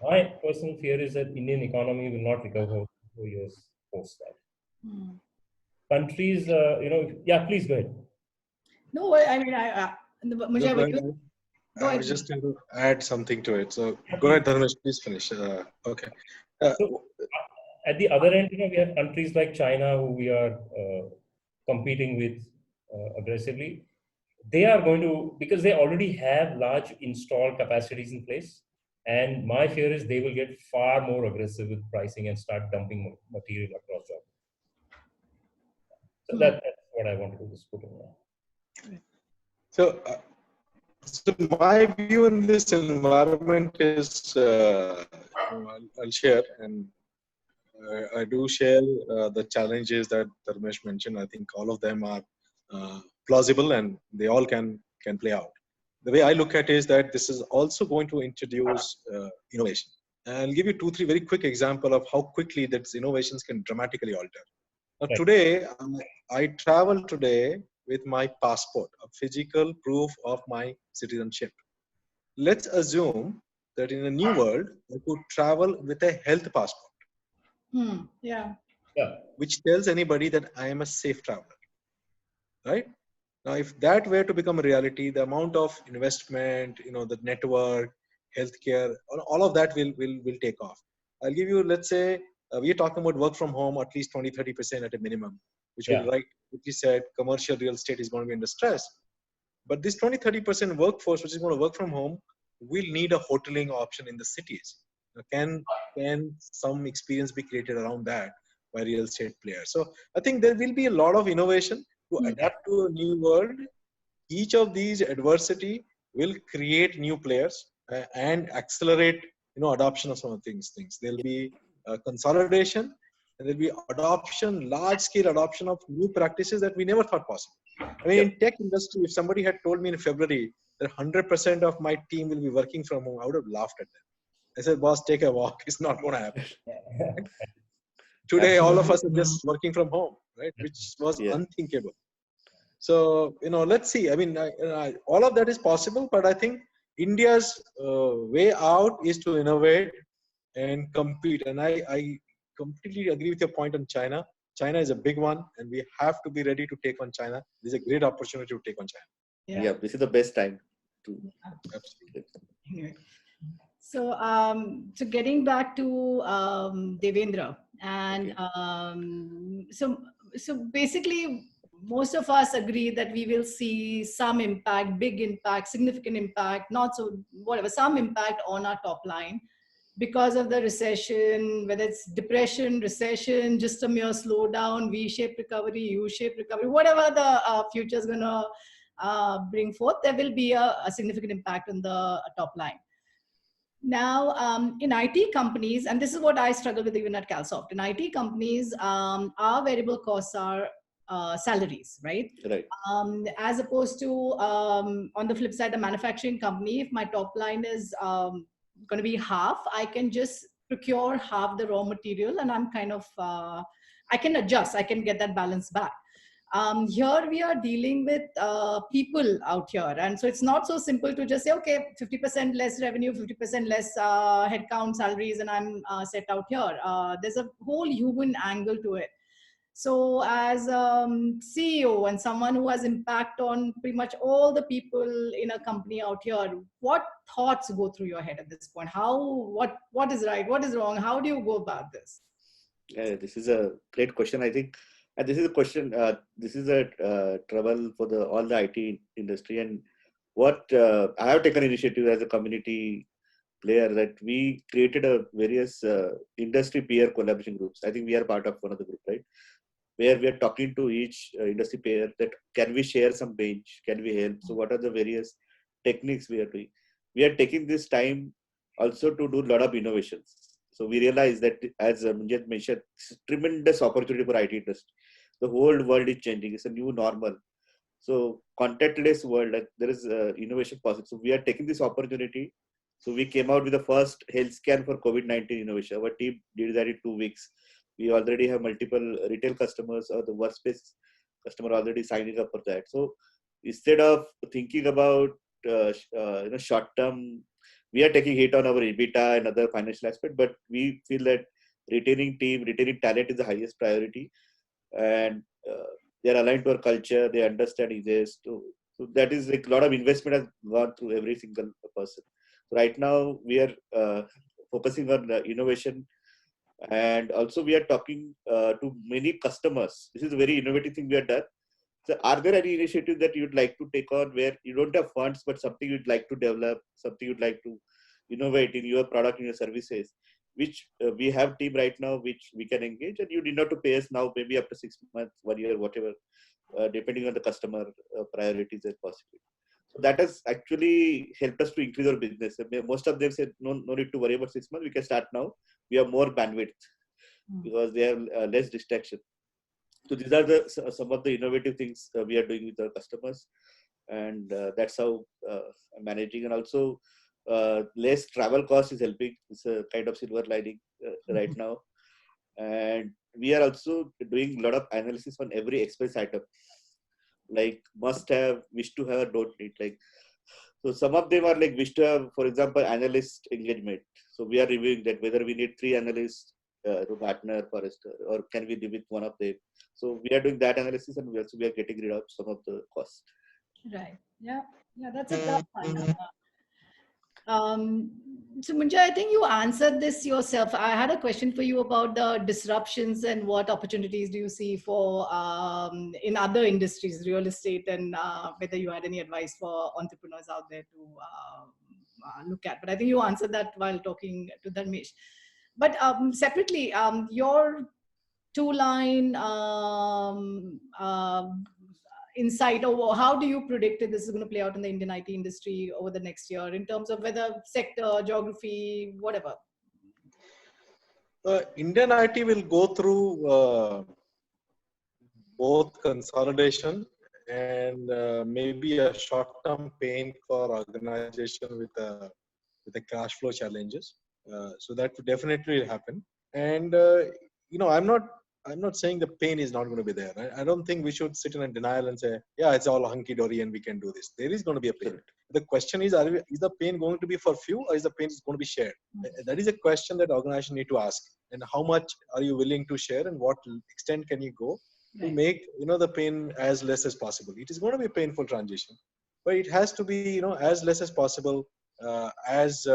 my personal fear is that Indian economy will not recover for 4 years post that. Countries, yeah, please go ahead. No, I mean, I was just going to add something to it. So go ahead, Dharmesh, please finish. Okay. So at the other end, we have countries like China who we are competing with aggressively. They are going to, because they already have large installed capacities in place. And my fear is they will get far more aggressive with pricing and start dumping material across geography. So that's what I wanted to just put in there. So my view in this environment is, I'll share, and I do share the challenges that Dharmesh mentioned. I think all of them are plausible and they all can play out. The way I look at it is that this is also going to introduce innovation. I'll give you 2-3 very quick examples of how quickly that innovations can dramatically alter. Now, today, I travel today with my passport, a physical proof of my citizenship. Let's assume that in a new world, I could travel with a health passport, yeah, which tells anybody that I am a safe traveler, right? Now, if that were to become a reality, the amount of investment, the network, healthcare, all of that will take off. I'll give you, let's say, we are talking about work from home, at least 20-30% at a minimum, which will, like you said, commercial real estate is going to be under stress. But this 20-30% workforce, which is going to work from home, will need a hoteling option in the cities. Can some experience be created around that by real estate players? So I think there will be a lot of innovation to adapt to a new world. Each of these adversity will create new players and accelerate, adoption of some of things. There'll be consolidation, and there'll be adoption, large-scale adoption of new practices that we never thought possible. I mean, in tech industry, if somebody had told me in February that 100% of my team will be working from home, I would have laughed at them. I said, boss, take a walk. It's not going to happen. Today, all of us are just working from home, right? Which was unthinkable. So, let's see. I mean, all of that is possible, but I think India's way out is to innovate and compete. And I completely agree with your point on China. China is a big one, and we have to be ready to take on China. This is a great opportunity to take on China. Yeah, this is the best time to. Absolutely. So, so getting back to Devendra, and so basically, most of us agree that we will see some impact, big impact, significant impact, not so whatever, some impact on our top line because of the recession, whether it's depression, recession, just a mere slowdown, V-shaped recovery, U-shaped recovery, whatever the future is going to bring forth, there will be a significant impact on the top line. Now, in IT companies, and this is what I struggle with even at CalSoft, in IT companies, our variable costs are salaries, right? Right. As opposed to, on the flip side, a manufacturing company, if my top line is going to be half, I can just procure half the raw material, and I'm kind of, I can adjust, I can get that balance back. Here we are dealing with people out here. And so it's not so simple to just say, okay, 50% less revenue, 50% less headcount salaries, and I'm set out here. There's a whole human angle to it. So as CEO and someone who has impact on pretty much all the people in a company out here, what thoughts go through your head at this point? What is right? What is wrong? How do you go about this? Yeah, this is a great question, I think. And this is a question, this is a trouble for all the IT industry. And what I have taken initiative as a community player, that we created a various industry peer collaboration groups. I think we are part of one of the group, right? Where we are talking to each industry peer that can we share some bench, can we help? So what are the various techniques we are doing? We are taking this time also to do a lot of innovations. So we realize that, as Munjat mentioned, it's a tremendous opportunity for IT industry. The whole world is changing. It's a new normal. So contactless world, like there is innovation possible. So we are taking this opportunity. So we came out with the first health scan for COVID-19 innovation. Our team did that in 2 weeks. We already have multiple retail customers or the workspace customer already signing up for that. So instead of thinking about short term, we are taking hit on our EBITDA and other financial aspect, but we feel that retaining talent is the highest priority, and they are aligned to our culture. They understand EJS. So that is like a lot of investment has gone through every single person. So right now we are focusing on innovation, and also we are talking to many customers. This is a very innovative thing we have done. So are there any initiatives that you'd like to take on where you don't have funds, but something you'd like to develop, something you'd like to innovate in your product, in your services, which we have team right now, which we can engage, and you need not to pay us now, maybe after 6 months, 1 year, whatever, depending on the customer priorities and possibilities. So that has actually helped us to increase our business. Most of them said, no need to worry about 6 months. We can start now. We have more bandwidth because they have less distraction. So these are some of the innovative things we are doing with our customers, and that's how I'm managing. And also, less travel cost is helping. It's a kind of silver lining right now. And we are also doing a lot of analysis on every expense item, like must have, wish to have, don't need. Like, so some of them are like wish to have, for example, analyst engagement. So we are reviewing that whether we need 3 analysts, partner, forester, or can we live with one of them. So we are doing that analysis, and we are getting rid of some of the costs. Right. Yeah. Yeah. That's a tough one. So Munja, I think you answered this yourself. I had a question for you about the disruptions and what opportunities do you see for in other industries, real estate, and whether you had any advice for entrepreneurs out there to look at. But I think you answered that while talking to Dharmesh. But separately, your 2-line insight, or how do you predict this is going to play out in the Indian IT industry over the next year in terms of whether sector, geography, whatever? Indian IT will go through both consolidation and maybe a short-term pain for organization with the cash flow challenges. So that would definitely happen. And I'm not saying the pain is not going to be there. I don't think we should sit in a denial and say, yeah, it's all hunky-dory and we can do this. There is going to be a pain. The question is the pain going to be for few, or is the pain going to be shared? That is a question that organizations need to ask. And how much are you willing to share, and what extent can you go to make the pain as less as possible? It is going to be a painful transition, but it has to be as less as possible, as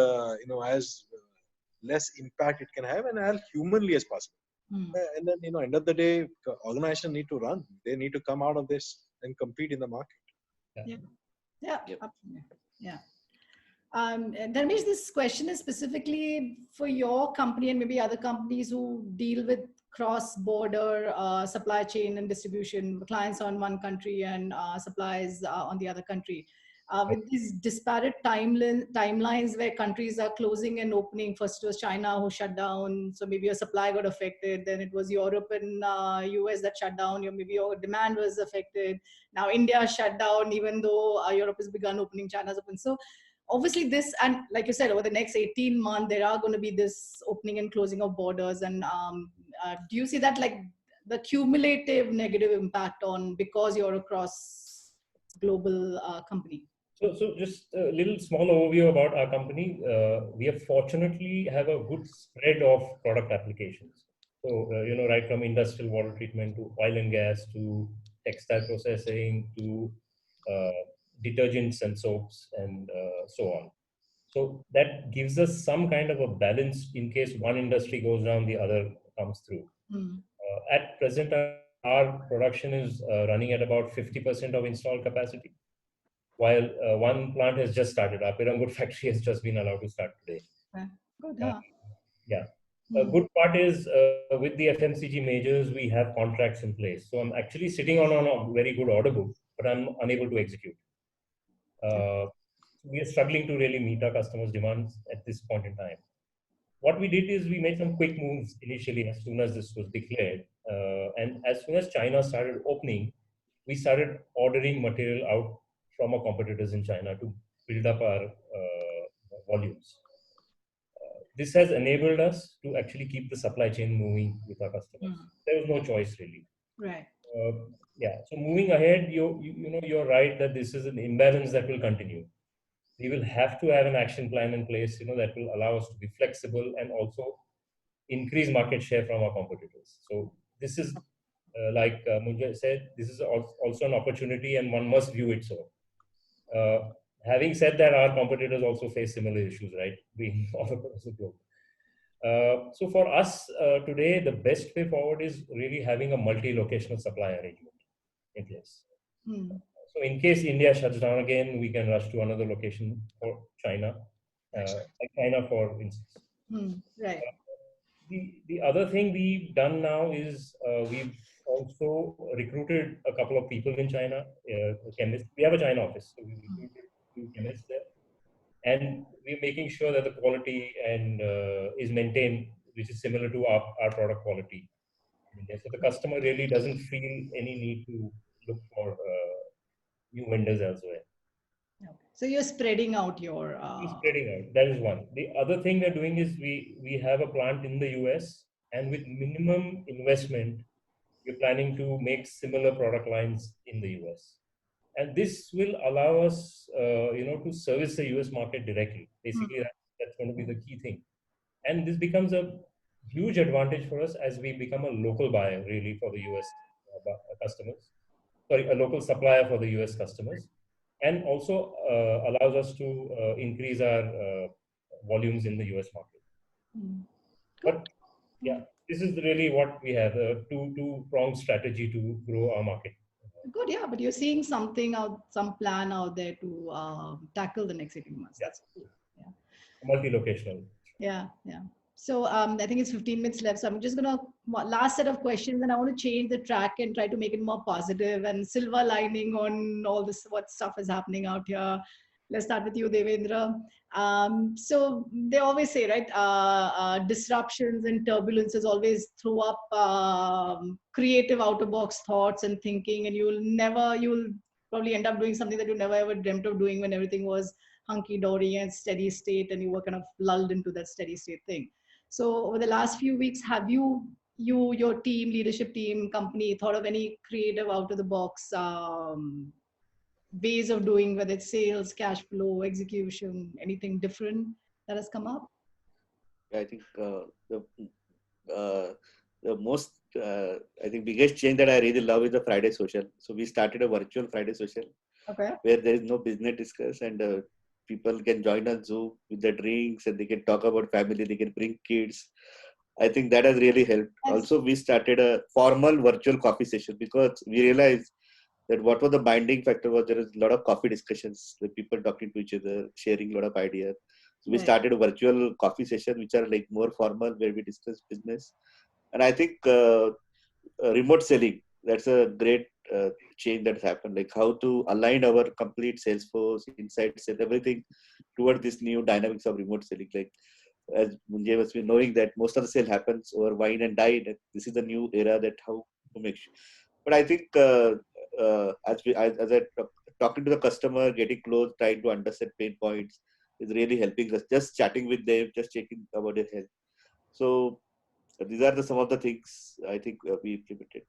less impact it can have, and as humanly as possible. And then end of the day, organizations need to run. They need to come out of this and compete in the market. Yeah. Dharmesh, this question is specifically for your company and maybe other companies who deal with cross-border supply chain and distribution, clients on one country and supplies on the other country. With these disparate timelines where countries are closing and opening. First it was China who shut down, so maybe your supply got affected. Then it was Europe and US that shut down. Maybe your demand was affected. Now India shut down, even though Europe has begun opening, China's open. So obviously this, and like you said, over the next 18 months, there are going to be this opening and closing of borders. And do you see that like the cumulative negative impact on, because you're across global company? So just a little small overview about our company. We have fortunately have a good spread of product applications. So, right from industrial water treatment to oil and gas to textile processing to detergents and soaps and so on. So that gives us some kind of a balance in case one industry goes down, the other comes through. At present, our production is running at about 50% of installed capacity, while one plant has just started. Our Piramud factory has just been allowed to start today. Good, huh? Yeah. A good part is with the FMCG majors, we have contracts in place. So I'm actually sitting on a very good order book, but I'm unable to execute. We are struggling to really meet our customers' demands at this point in time. What we did is we made some quick moves initially as soon as this was declared. And as soon as China started opening, we started ordering material out from our competitors in China to build up our volumes. This has enabled us to actually keep the supply chain moving with our customers. There was no choice really. Right. Yeah. So moving ahead, you're right that this is an imbalance that will continue. We will have to have an action plan in place, that will allow us to be flexible and also increase market share from our competitors. So this is, like Munja said, this is also an opportunity, and one must view it so. Having said that, our competitors also face similar issues, right? Being all across the globe. So for us today, the best way forward is really having a multi-locational supply arrangement in place. So in case India shuts down again, we can rush to another location for China, like China, for instance. Right. The other thing we've done now is we've also recruited a couple of people in China, chemists. We have a China office, so we recruited few chemists there, and we're making sure that the quality and is maintained, which is similar to our product quality. So the customer really doesn't feel any need to look for new vendors elsewhere. So you're spreading out your. Spreading out. That is one. The other thing we're doing is we have a plant in the US, and with minimum investment, we're planning to make similar product lines in the US. And this will allow us, to service the US market directly. Basically, that's going to be the key thing. And this becomes a huge advantage for us as we become a local buyer, really, for the US customers. Sorry, a local supplier for the US customers, and also allows us to increase our volumes in the US market. But yeah, this is really what we have, a two-pronged strategy to grow our market. Good, yeah, but you're seeing something out, some plan out there to tackle the next 18 months. Yeah. That's cool. Yeah. Multi-locational. Yeah, yeah. So I think it's 15 minutes left. So I'm just gonna last set of questions, and I want to change the track and try to make it more positive and silver lining on all this what stuff is happening out here. Let's start with you, Devendra. So they always say, right, disruptions and turbulences always throw up creative out-of-box thoughts and thinking, and you'll probably end up doing something that you never ever dreamt of doing when everything was hunky-dory and steady state, and you were kind of lulled into that steady state thing. So over the last few weeks, have your team, leadership team, company, thought of any creative out-of-the-box ways of doing, whether it's sales, cash flow, execution, anything different that has come up? I think the most, I think, biggest change that I really love is the Friday social. So we started a virtual Friday social, where there is no business discuss, and people can join on Zoom with their drinks, and they can talk about family, they can bring kids. I think that has really helped. Also, we started a formal virtual coffee session because we realized that what was the binding factor was there is a lot of coffee discussions, the people talking to each other, sharing a lot of ideas. So we started a virtual coffee session, which are like more formal, where we discuss business. And I think remote selling, that's a great change that's happened, like how to align our complete sales force, insights, and everything toward this new dynamics of remote selling. Like, as Munjay was knowing that most of the sale happens over wine and dine. This is the new era that how to make sure. But I think as I talking to the customer, getting close, trying to understand pain points is really helping us. Just chatting with them, just checking about their health. So these are some of the things I think we implemented.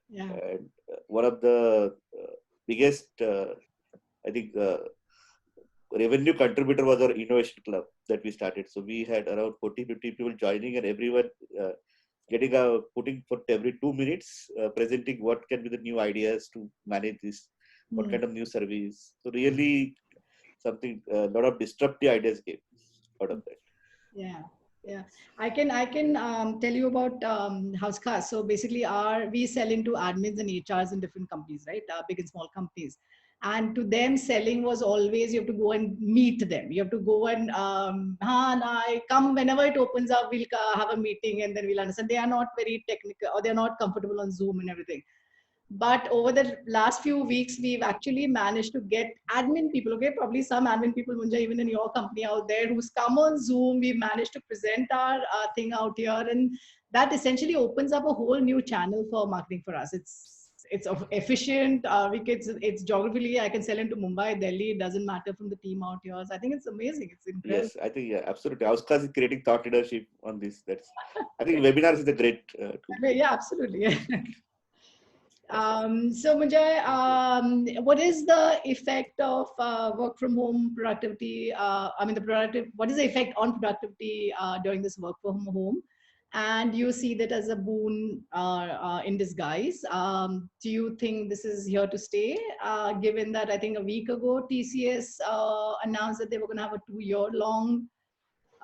Yeah. And one of the biggest, I think, revenue contributor was our innovation club that we started. So we had around 40-50 people joining, and everyone putting for every 2 minutes, presenting what can be the new ideas to manage this, what kind of new service. So really something, a lot of disruptive ideas came out of that. Yeah. Yeah, I can tell you about HausKhaas. So basically, we sell into admins and HRs in different companies, right? Big and small companies. And to them, selling was always you have to go and meet them. You have to go and I come whenever it opens up. We'll have a meeting and then we'll understand. They are not very technical, or they're not comfortable on Zoom and everything. But over the last few weeks, we've actually managed to get admin people, okay, probably some admin people, Munja, even in your company out there, who's come on Zoom. We've managed to present our thing out here, and that essentially opens up a whole new channel for marketing for us. It's efficient. It's geographically, I can sell into Mumbai, Delhi. It doesn't matter from the team out here. So I think it's amazing. It's incredible. Yes, I think, yeah, absolutely. HausKhaas is creating thought leadership on this. I think webinars is a great tool. Yeah, absolutely. So Mujay, what is the effect of work from home productivity? What is the effect on productivity during this work from home? And you see that as a boon in disguise. Do you think this is here to stay? Given that I think a week ago, TCS announced that they were going to have a 2-year-long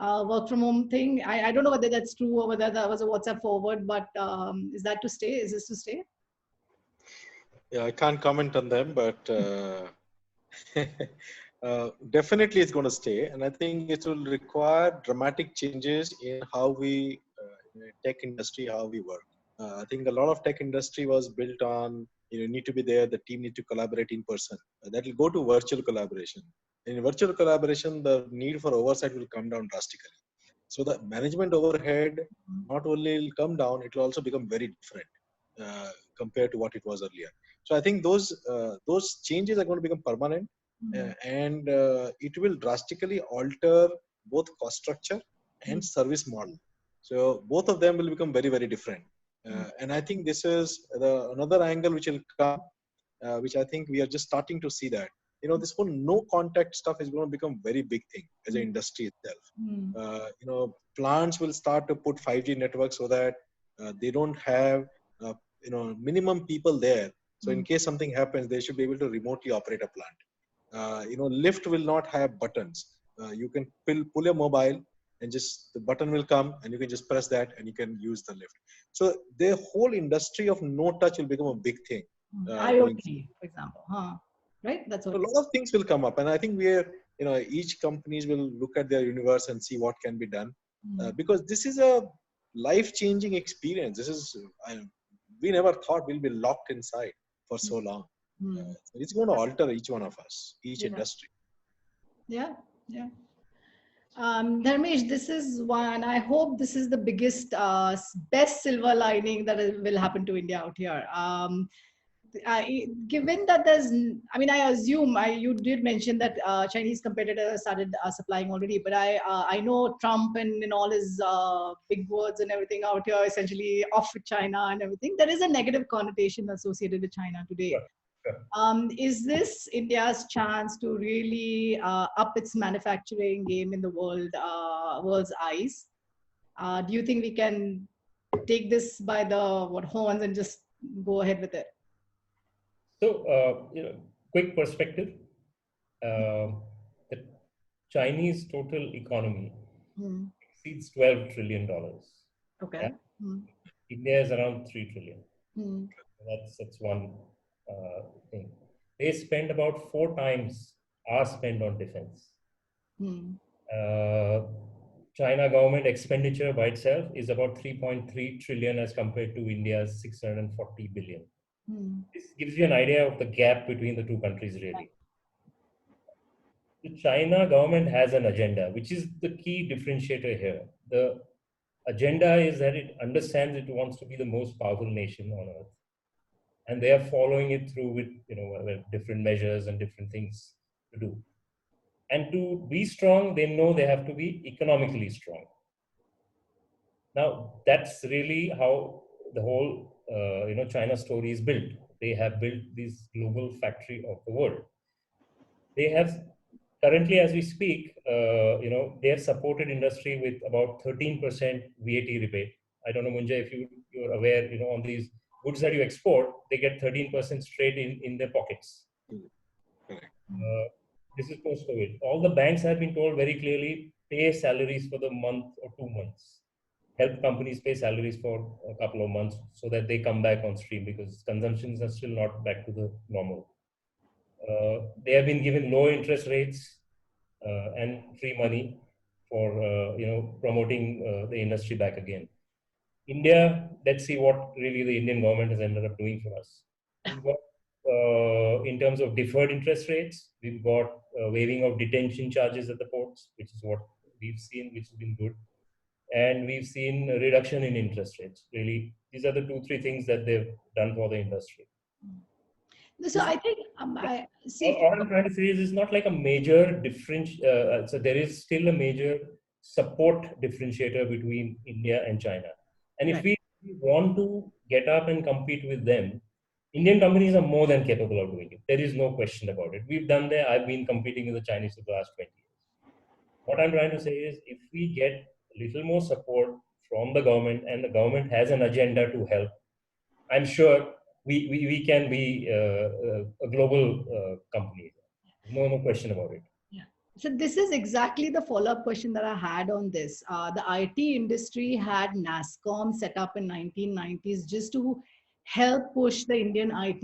work from home thing. I don't know whether that's true or whether that was a WhatsApp forward, but is that to stay? Is this to stay? Yeah, I can't comment on them, but definitely it's going to stay. And I think it will require dramatic changes in how we, in the tech industry, how we work. I think a lot of tech industry was built on, need to be there, the team need to collaborate in person. That will go to virtual collaboration. In virtual collaboration, the need for oversight will come down drastically. So the management overhead not only will come down, it will also become very different compared to what it was earlier. So I think those changes are going to become permanent, and it will drastically alter both cost structure and service model. So both of them will become very, very different. And I think this is another angle which will come, which I think we are just starting to see that. This whole no contact stuff is going to become very big thing as an industry itself. Plants will start to put 5G networks so that they don't have minimum people there. So in case something happens, they should be able to remotely operate a plant. Lift will not have buttons. You can pull your mobile and just the button will come and you can just press that and you can use the lift. So the whole industry of no touch will become a big thing. IoT, for example, right? That's what a lot of things will come up, and I think each companies will look at their universe and see what can be done, because this is a life-changing experience. We never thought we'll be locked inside for so long. So it's going to alter each one of us, each industry. Yeah. Dharmesh, this is one. I hope this is the biggest, best silver lining that will happen to India out here. Given that I assume you did mention that Chinese competitors started supplying already, but I know Trump and in all his big words and everything out here, essentially off with China and everything. There is a negative connotation associated with China today. Is this India's chance to really up its manufacturing game in the world's eyes? Do you think we can take this by the horns and just go ahead with it? So, quick perspective. The Chinese total economy exceeds $12 trillion. Okay. India is around 3 trillion. That's one thing. They spend about 4 times our spend on defense. China government expenditure by itself is about 3.3 trillion as compared to India's 640 billion. This gives you an idea of the gap between the two countries, really. The China government has an agenda, which is the key differentiator here. The agenda is that it understands it wants to be the most powerful nation on earth. And they are following it through with different measures and different things to do. And to be strong, they know they have to be economically strong. Now, that's really how the whole China story is built. They have built this global factory of the world. They have currently, as we speak, they have supported industry with about 13% VAT rebate. I don't know, Munjay, if you're aware, on these goods that you export, they get 13% straight in their pockets. This is post-COVID. All the banks have been told very clearly, pay salaries for the month or 2 months. Help companies pay salaries for a couple of months so that they come back on stream, because consumptions are still not back to the normal. They have been given low interest rates and free money for promoting the industry back again. India, let's see what really the Indian government has ended up doing for us. We've got, in terms of deferred interest rates, we've got waiving of detention charges at the ports, which is what we've seen, which has been good. And we've seen a reduction in interest rates. Really, these are the 2-3 things that they've done for the industry. So I think all I'm trying to say is it's not like a major difference. So there is still a major support differentiator between India and China. And if we want to get up and compete with them, Indian companies are more than capable of doing it. There is no question about it. We've done that. I've been competing with the Chinese for the last 20 years. What I'm trying to say is, if we get a little more support from the government, and the government has an agenda to help, I'm sure we can be a global company. No question about it. Yeah. So this is exactly the follow-up question that I had on this. The IT industry had NASSCOM set up in 1990s just to help push the Indian IT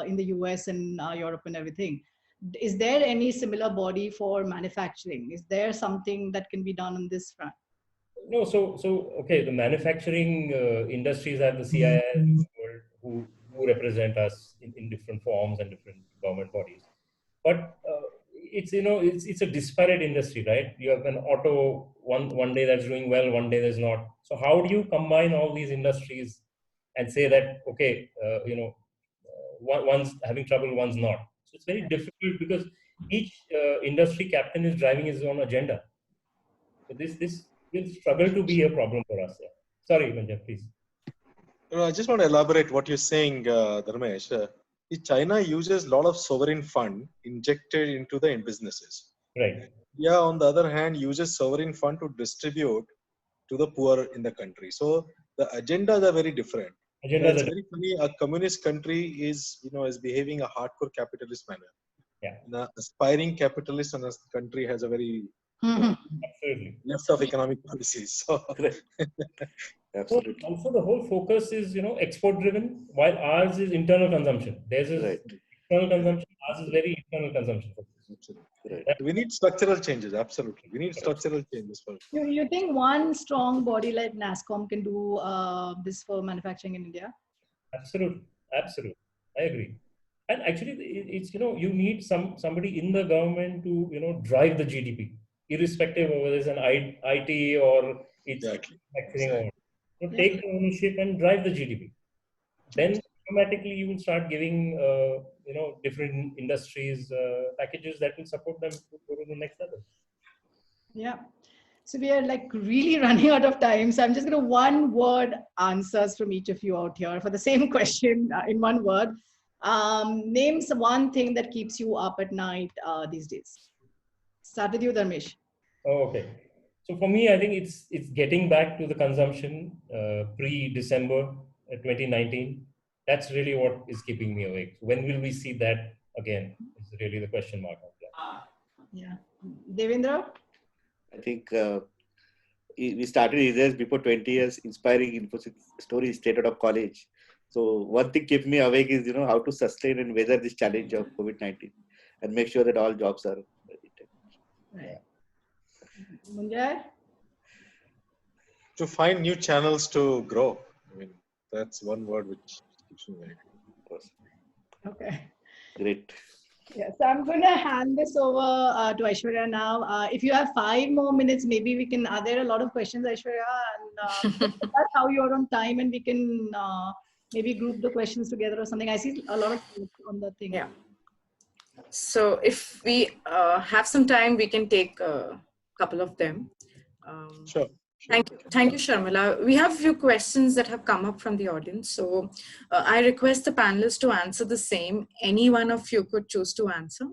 in the US and Europe and everything. Is there any similar body for manufacturing? Is there something that can be done on this front? No, so okay. The manufacturing industries have the CII who represent us in different forms and different government bodies. But it's it's a disparate industry, right? You have an auto one day that's doing well, one day there's not. So how do you combine all these industries and say that okay, one's having trouble, one's not? So it's very difficult because each industry captain is driving his own agenda. So this will struggle to be a problem for us. Yeah. Sorry, Manja, please. I just want to elaborate what you're saying, Dharmesh. China uses a lot of sovereign fund injected into the businesses. Right. Yeah, on the other hand, uses sovereign fund to distribute to the poor in the country. So the agendas are very different. It's very funny. A communist country is behaving a hardcore capitalist manner. Yeah. The aspiring capitalist and country has a very absolutely left of economic policies. So absolutely. So also the whole focus is export driven, while ours is internal consumption. Theirs is external consumption. Ours is very internal consumption. Absolutely. Right. We need structural changes. Absolutely, we need structural changes for. You think one strong body like NASSCOM can do this for manufacturing in India? Absolutely, I agree. And actually, it's you need somebody in the government to drive the GDP, irrespective of whether it's an IT or it's manufacturing. Or take the ownership and drive the GDP. Then automatically you will start giving different industries packages that will support them to go to the next level. Yeah. So we are like really running out of time. So I'm just going to one word answers from each of you out here for the same question in one word. Name one thing that keeps you up at night these days. Start with you, Dharmesh. Oh, okay. So for me, I think it's getting back to the consumption pre-December 2019. That's really what is keeping me awake. When will we see that again? Is really the question mark. Yeah. Devendra? I think we started years before 20 years, inspiring Infosys stories straight out of college. So one thing kept me awake is, how to sustain and weather this challenge of COVID-19 and make sure that all jobs are retained. Right. Munjay? To find new channels to grow. I mean, that's one word which keeps me awake. Okay. Great. Yeah, so I'm going to hand this over to Aishwarya now. If you have 5 more minutes, maybe we can, are there a lot of questions, Aishwarya? And that's how you're on time and we can maybe group the questions together or something. I see a lot of on the thing. Yeah. So if we have some time, we can take a couple of them. Sure. Thank you, Sharmila. We have a few questions that have come up from the audience. So I request the panelists to answer the same. Any one of you could choose to answer.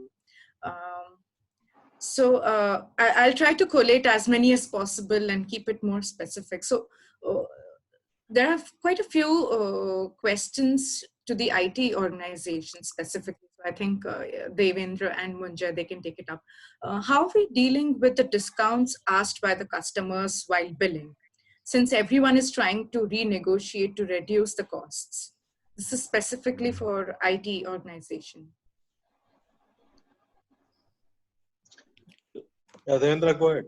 I'll try to collate as many as possible and keep it more specific. So there are quite a few questions to the IT organization specifically. So I think Devendra and Munjay, they can take it up. How are we dealing with the discounts asked by the customers while billing? Since everyone is trying to renegotiate to reduce the costs. This is specifically for IT organization. Yeah, Devendra, go ahead.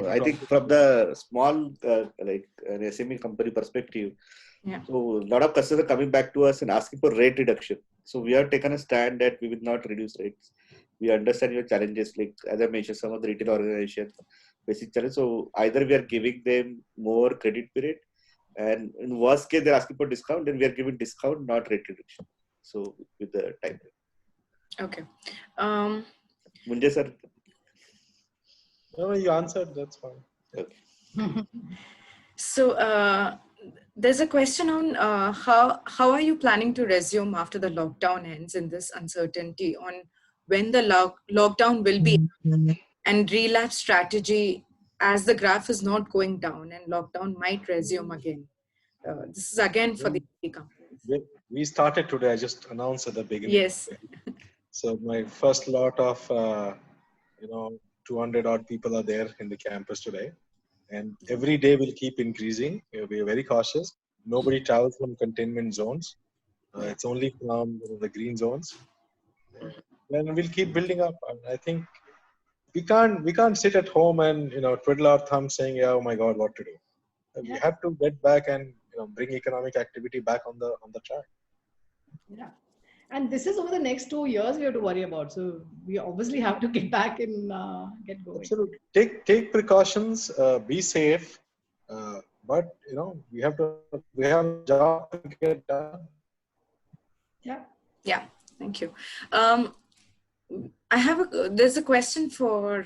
I think from the small, like an SME company perspective, so a lot of customers are coming back to us and asking for rate reduction. So we have taken a stand that we will not reduce rates. We understand your challenges, like as I mentioned, some of the retail organizations, basic challenge. So either we are giving them more credit period, and in worst case they're asking for discount, then we are giving discount, not rate reduction. So with the time. Okay. Munjay sir. No, you answered. That's fine. Okay. So There's a question on how are you planning to resume after the lockdown ends in this uncertainty on when the lockdown will be and relapse strategy as the graph is not going down and lockdown might resume again. This is again for the companies. We started today. I just announced at the beginning. Yes. So my first lot of 200 odd people are there in the campus today, and every day will keep increasing. We are very cautious. Nobody travels from containment zones. It's only from the green zones. And we'll keep building up. I think we can't sit at home and twiddle our thumbs saying, "Yeah, oh my God, what to do." We have to get back and bring economic activity back on the track. Yeah. And this is over the next 2 years we have to worry about. So we obviously have to get back and get going. Absolutely. Take precautions, be safe, but we have a job to get done. Yeah. Thank you. There's a question for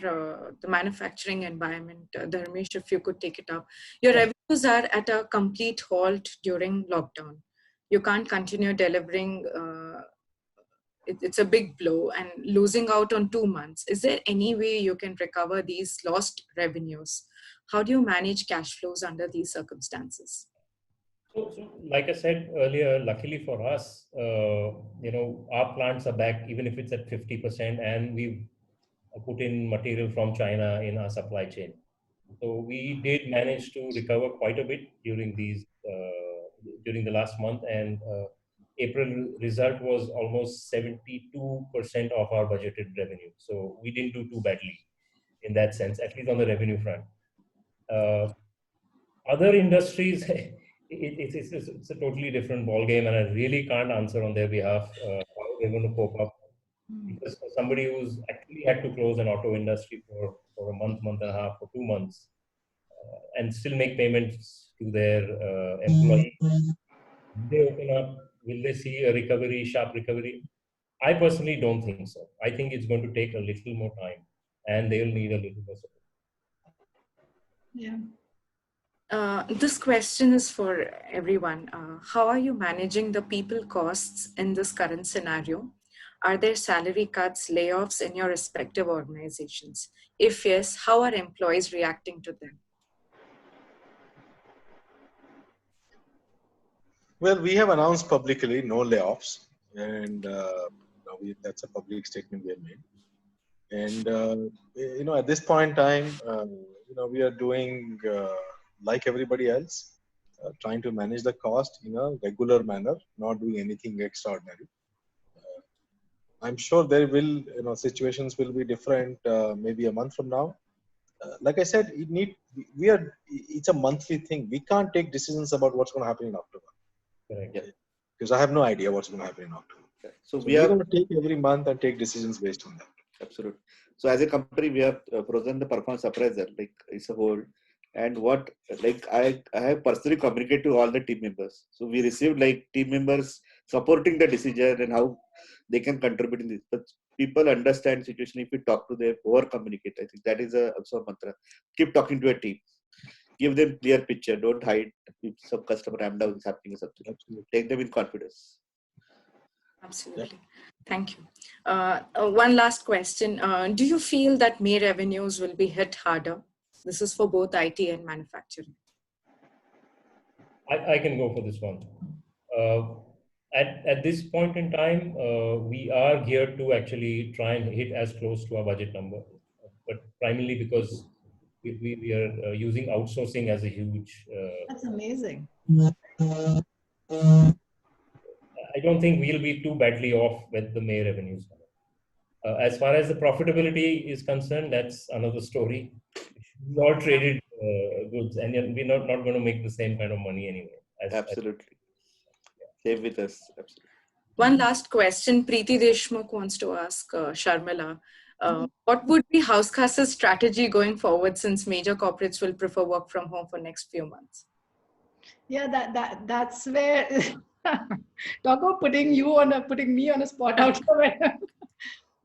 the manufacturing environment. Dharmesh, if you could take it up. Your revenues are at a complete halt during lockdown. You can't continue delivering. It's a big blow and losing out on 2 months. Is there any way you can recover these lost revenues? How do you manage cash flows under these circumstances? So like I said earlier, luckily for us, our plants are back, even if it's at 50%, and we've put in material from China in our supply chain. So we did manage to recover quite a bit during the last month, and April result was almost 72% of our budgeted revenue. So we didn't do too badly in that sense, at least on the revenue front. Other industries, it's a totally different ballgame, and I really can't answer on their behalf how they're going to cope up. Because for somebody who's actually had to close an auto industry for a month and a half, for 2 months, and still make payments to their employees, will they open up? Will they see a sharp recovery? I personally don't think so. I think it's going to take a little more time, and they'll need a little more support. Yeah. This question is for everyone. How are you managing the people costs in this current scenario? Are there salary cuts, layoffs in your respective organizations? If yes, how are employees reacting to them? Well, we have announced publicly no layoffs, and that's a public statement we have made. And at this point in time, we are doing like everybody else, trying to manage the cost in a regular manner, not doing anything extraordinary. I'm sure there will, situations will be different maybe a month from now. Like I said, it's a monthly thing. We can't take decisions about what's going to happen in October. Correct. Because I have no idea what's going to happen in October. So we are going to take every month and take decisions based on that. Absolutely. So as a company, we have frozen the performance appraisal, like it's a whole. And what, like I have personally communicated to all the team members. So we received like team members supporting the decision and how they can contribute in this. But people understand the situation if we talk to them, over communicate. I think that is also a mantra. Keep talking to a team. Give them clear picture. Don't hide if some customer ramp down is happening or something. Absolutely. Take them in confidence. Absolutely. Thank you. One last question. Do you feel that May revenues will be hit harder? This is for both IT and manufacturing. I can go for this one. At this point in time, we are geared to actually try and hit as close to our budget number, but primarily because we are using outsourcing as a huge. That's amazing. I don't think we'll be too badly off with the May revenues. As far as the profitability is concerned, that's another story. We all traded goods, and we're not going to make the same kind of money anyway. Absolutely. Same with us. Absolutely. One last question. Preeti Deshmukh wants to ask Sharmila. What would be HausKhaas's strategy going forward, since major corporates will prefer work from home for next few months? Yeah, that's where talk about putting me on a spot out.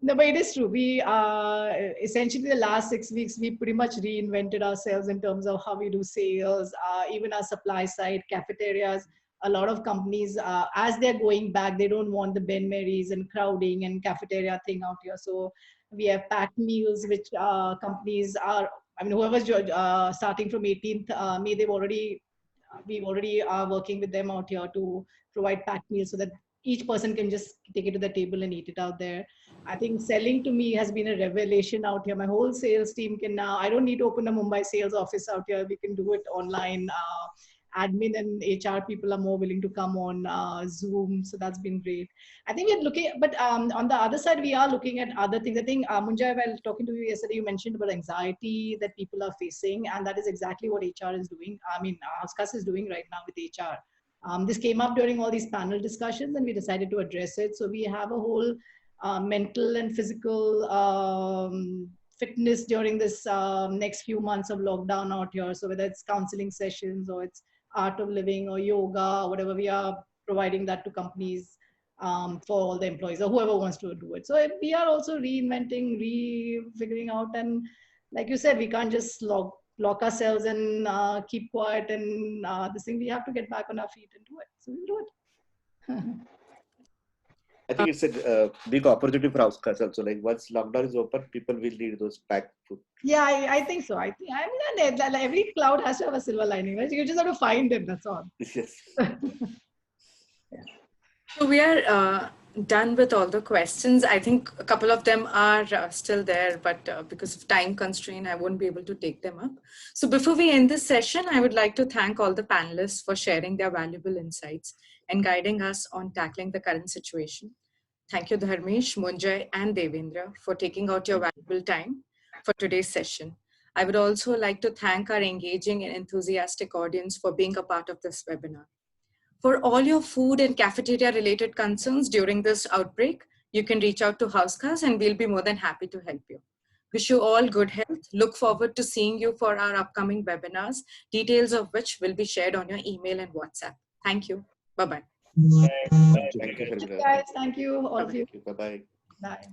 No, but it is true. We essentially the last 6 weeks, we pretty much reinvented ourselves in terms of how we do sales, even our supply side, cafeterias. A lot of companies, as they're going back, they don't want the Ben Marys and crowding and cafeteria thing out here. So we have packed meals, which companies are, I mean, whoever's starting from 18th May, we already are working with them out here to provide packed meals so that each person can just take it to the table and eat it out there. I think selling to me has been a revelation out here. My whole sales team can now, I don't need to open a Mumbai sales office out here. We can do it online. Admin and HR people are more willing to come on Zoom. So that's been great. I think we're looking, but on the other side, we are looking at other things. I think, Munjay, while talking to you yesterday, you mentioned about anxiety that people are facing. And that is exactly what HR is doing. I mean, HausKhaas is doing right now with HR. This came up during all these panel discussions and we decided to address it. So we have a whole mental and physical fitness during this next few months of lockdown out here. So whether it's counseling sessions or it's art of living or yoga or whatever, we are providing that to companies for all the employees or whoever wants to do it. So we are also reinventing, figuring out, and like you said, we can't just lock ourselves and keep quiet and this thing. We have to get back on our feet and do it. So we'll do it. I think it's a big opportunity for HausKhaas also. Like once lockdown is open, people will need those packed food. Yeah, I think so. I mean, every cloud has to have a silver lining, right? You just have to find it. That's all. Yes. So we are done with all the questions. I think a couple of them are still there, but because of time constraint, I won't be able to take them up. So before we end this session, I would like to thank all the panelists for sharing their valuable insights and guiding us on tackling the current situation. Thank you, Dharmesh, Munjay, and Devendra for taking out your valuable time for today's session. I would also like to thank our engaging and enthusiastic audience for being a part of this webinar. For all your food and cafeteria related concerns during this outbreak, you can reach out to HausKhaas and we'll be more than happy to help you. Wish you all good health. Look forward to seeing you for our upcoming webinars, details of which will be shared on your email and WhatsApp. Thank you. Bye-bye. Thank you, guys. Thank you, all of you. Bye-bye. Bye.